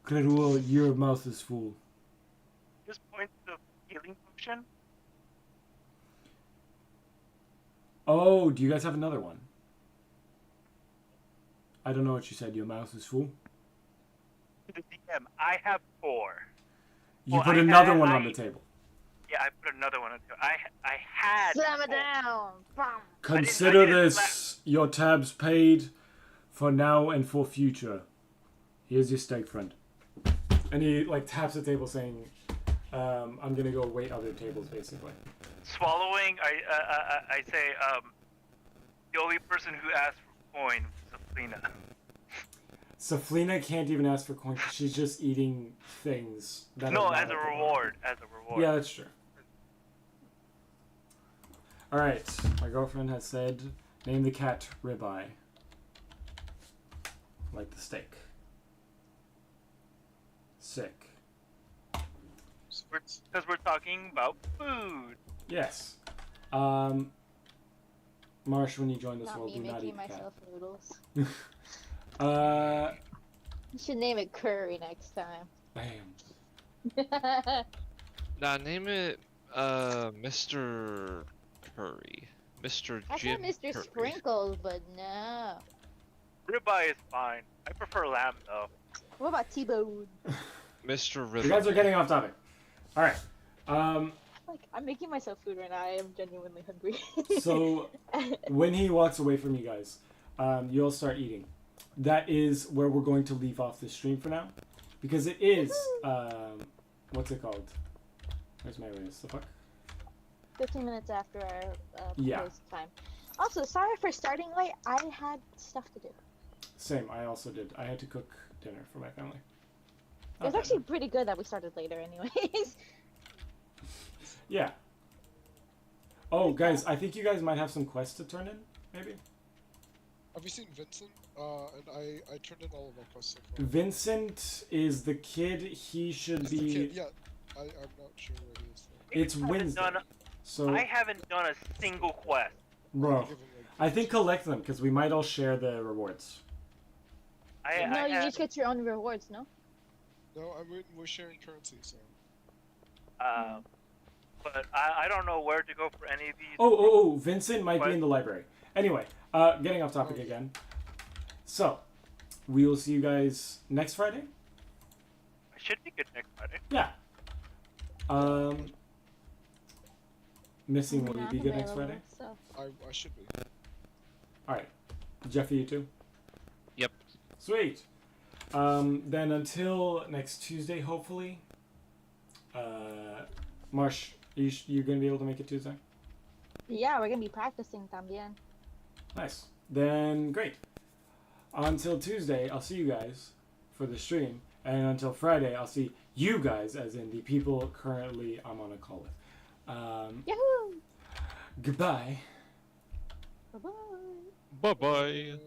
Clerua? Your mouth is full. Just point to the healing potion. Oh, do you guys have another one? I don't know what you said. Your mouth is full? To the DM, I have 4. You Well, put I another had- one on I- the table. Yeah, I put another one on too. I had. Slam it 4. down. Bam. Consider didn't this your tabs paid for now and for future. Here's your steak, friend. And he like taps the table saying, I'm gonna go wait other tables, basically. Swallowing, I say, the only person who asked for coin was Selena. Saflina can't even ask for coin 'cause she's just eating things. That No, are not as a at the bar. reward. As a reward. Yeah, that's true. Alright, my girlfriend has said, name the cat Ribeye. Like the steak. Sick. Because we're talking about food. Yes. Marsh, when you join this Not world, me do not making eat cat. myself noodles. You should name it curry next time. Bam. Nah, name it Mr. Curry. Mr. I Jim said Mr. Curry. Sprinkles, but no. Ribeye is fine. I prefer lamb though. What about T-bone? Mr. You River. guys are getting off topic. Alright. Like, I'm making myself food right now. I am genuinely hungry. So when he walks away from you guys, you'll start eating. That is where we're going to leave off the stream for now. Because it is, what's it called? Where's my erase? The fuck? 15 minutes after our Yeah. post time. Also, sorry for starting late. I had stuff to do. Same, I also did. I had to cook dinner for my family. It was actually pretty good that we started later anyways. Yeah. Oh, guys, I think you guys might have some quests to turn in, maybe? Have you seen Vincent? And I turned in all of my quests so far. Vincent is the kid. He should It's be... the kid, yeah. I'm not sure where it is. It's haven't Wednesday. done- So, I haven't done a single quest. bro, Give him, like, I think collect them, because we might all share the rewards. No, you just get your own rewards, no? No, we're sharing currency, so. But I don't know where to go for any of these. Oh, Vincent might What? be in the library. Anyway, getting off topic again. So, we will see you guys next Friday. I should be good next Friday. Yeah. Missing, will you I'm be good next available, Friday? So. I should be. Alright. Jeffy, you too? Yep. Sweet. Then until next Tuesday, hopefully. Marsh, you gonna be able to make it Tuesday? Yeah, we're gonna be practicing también. Nice. Then great. Until Tuesday, I'll see you guys for the stream, and until Friday, I'll see you guys, as in the people currently I'm on a call with. Yahoo! Goodbye. Bye bye. Bye bye.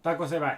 Taco se bye.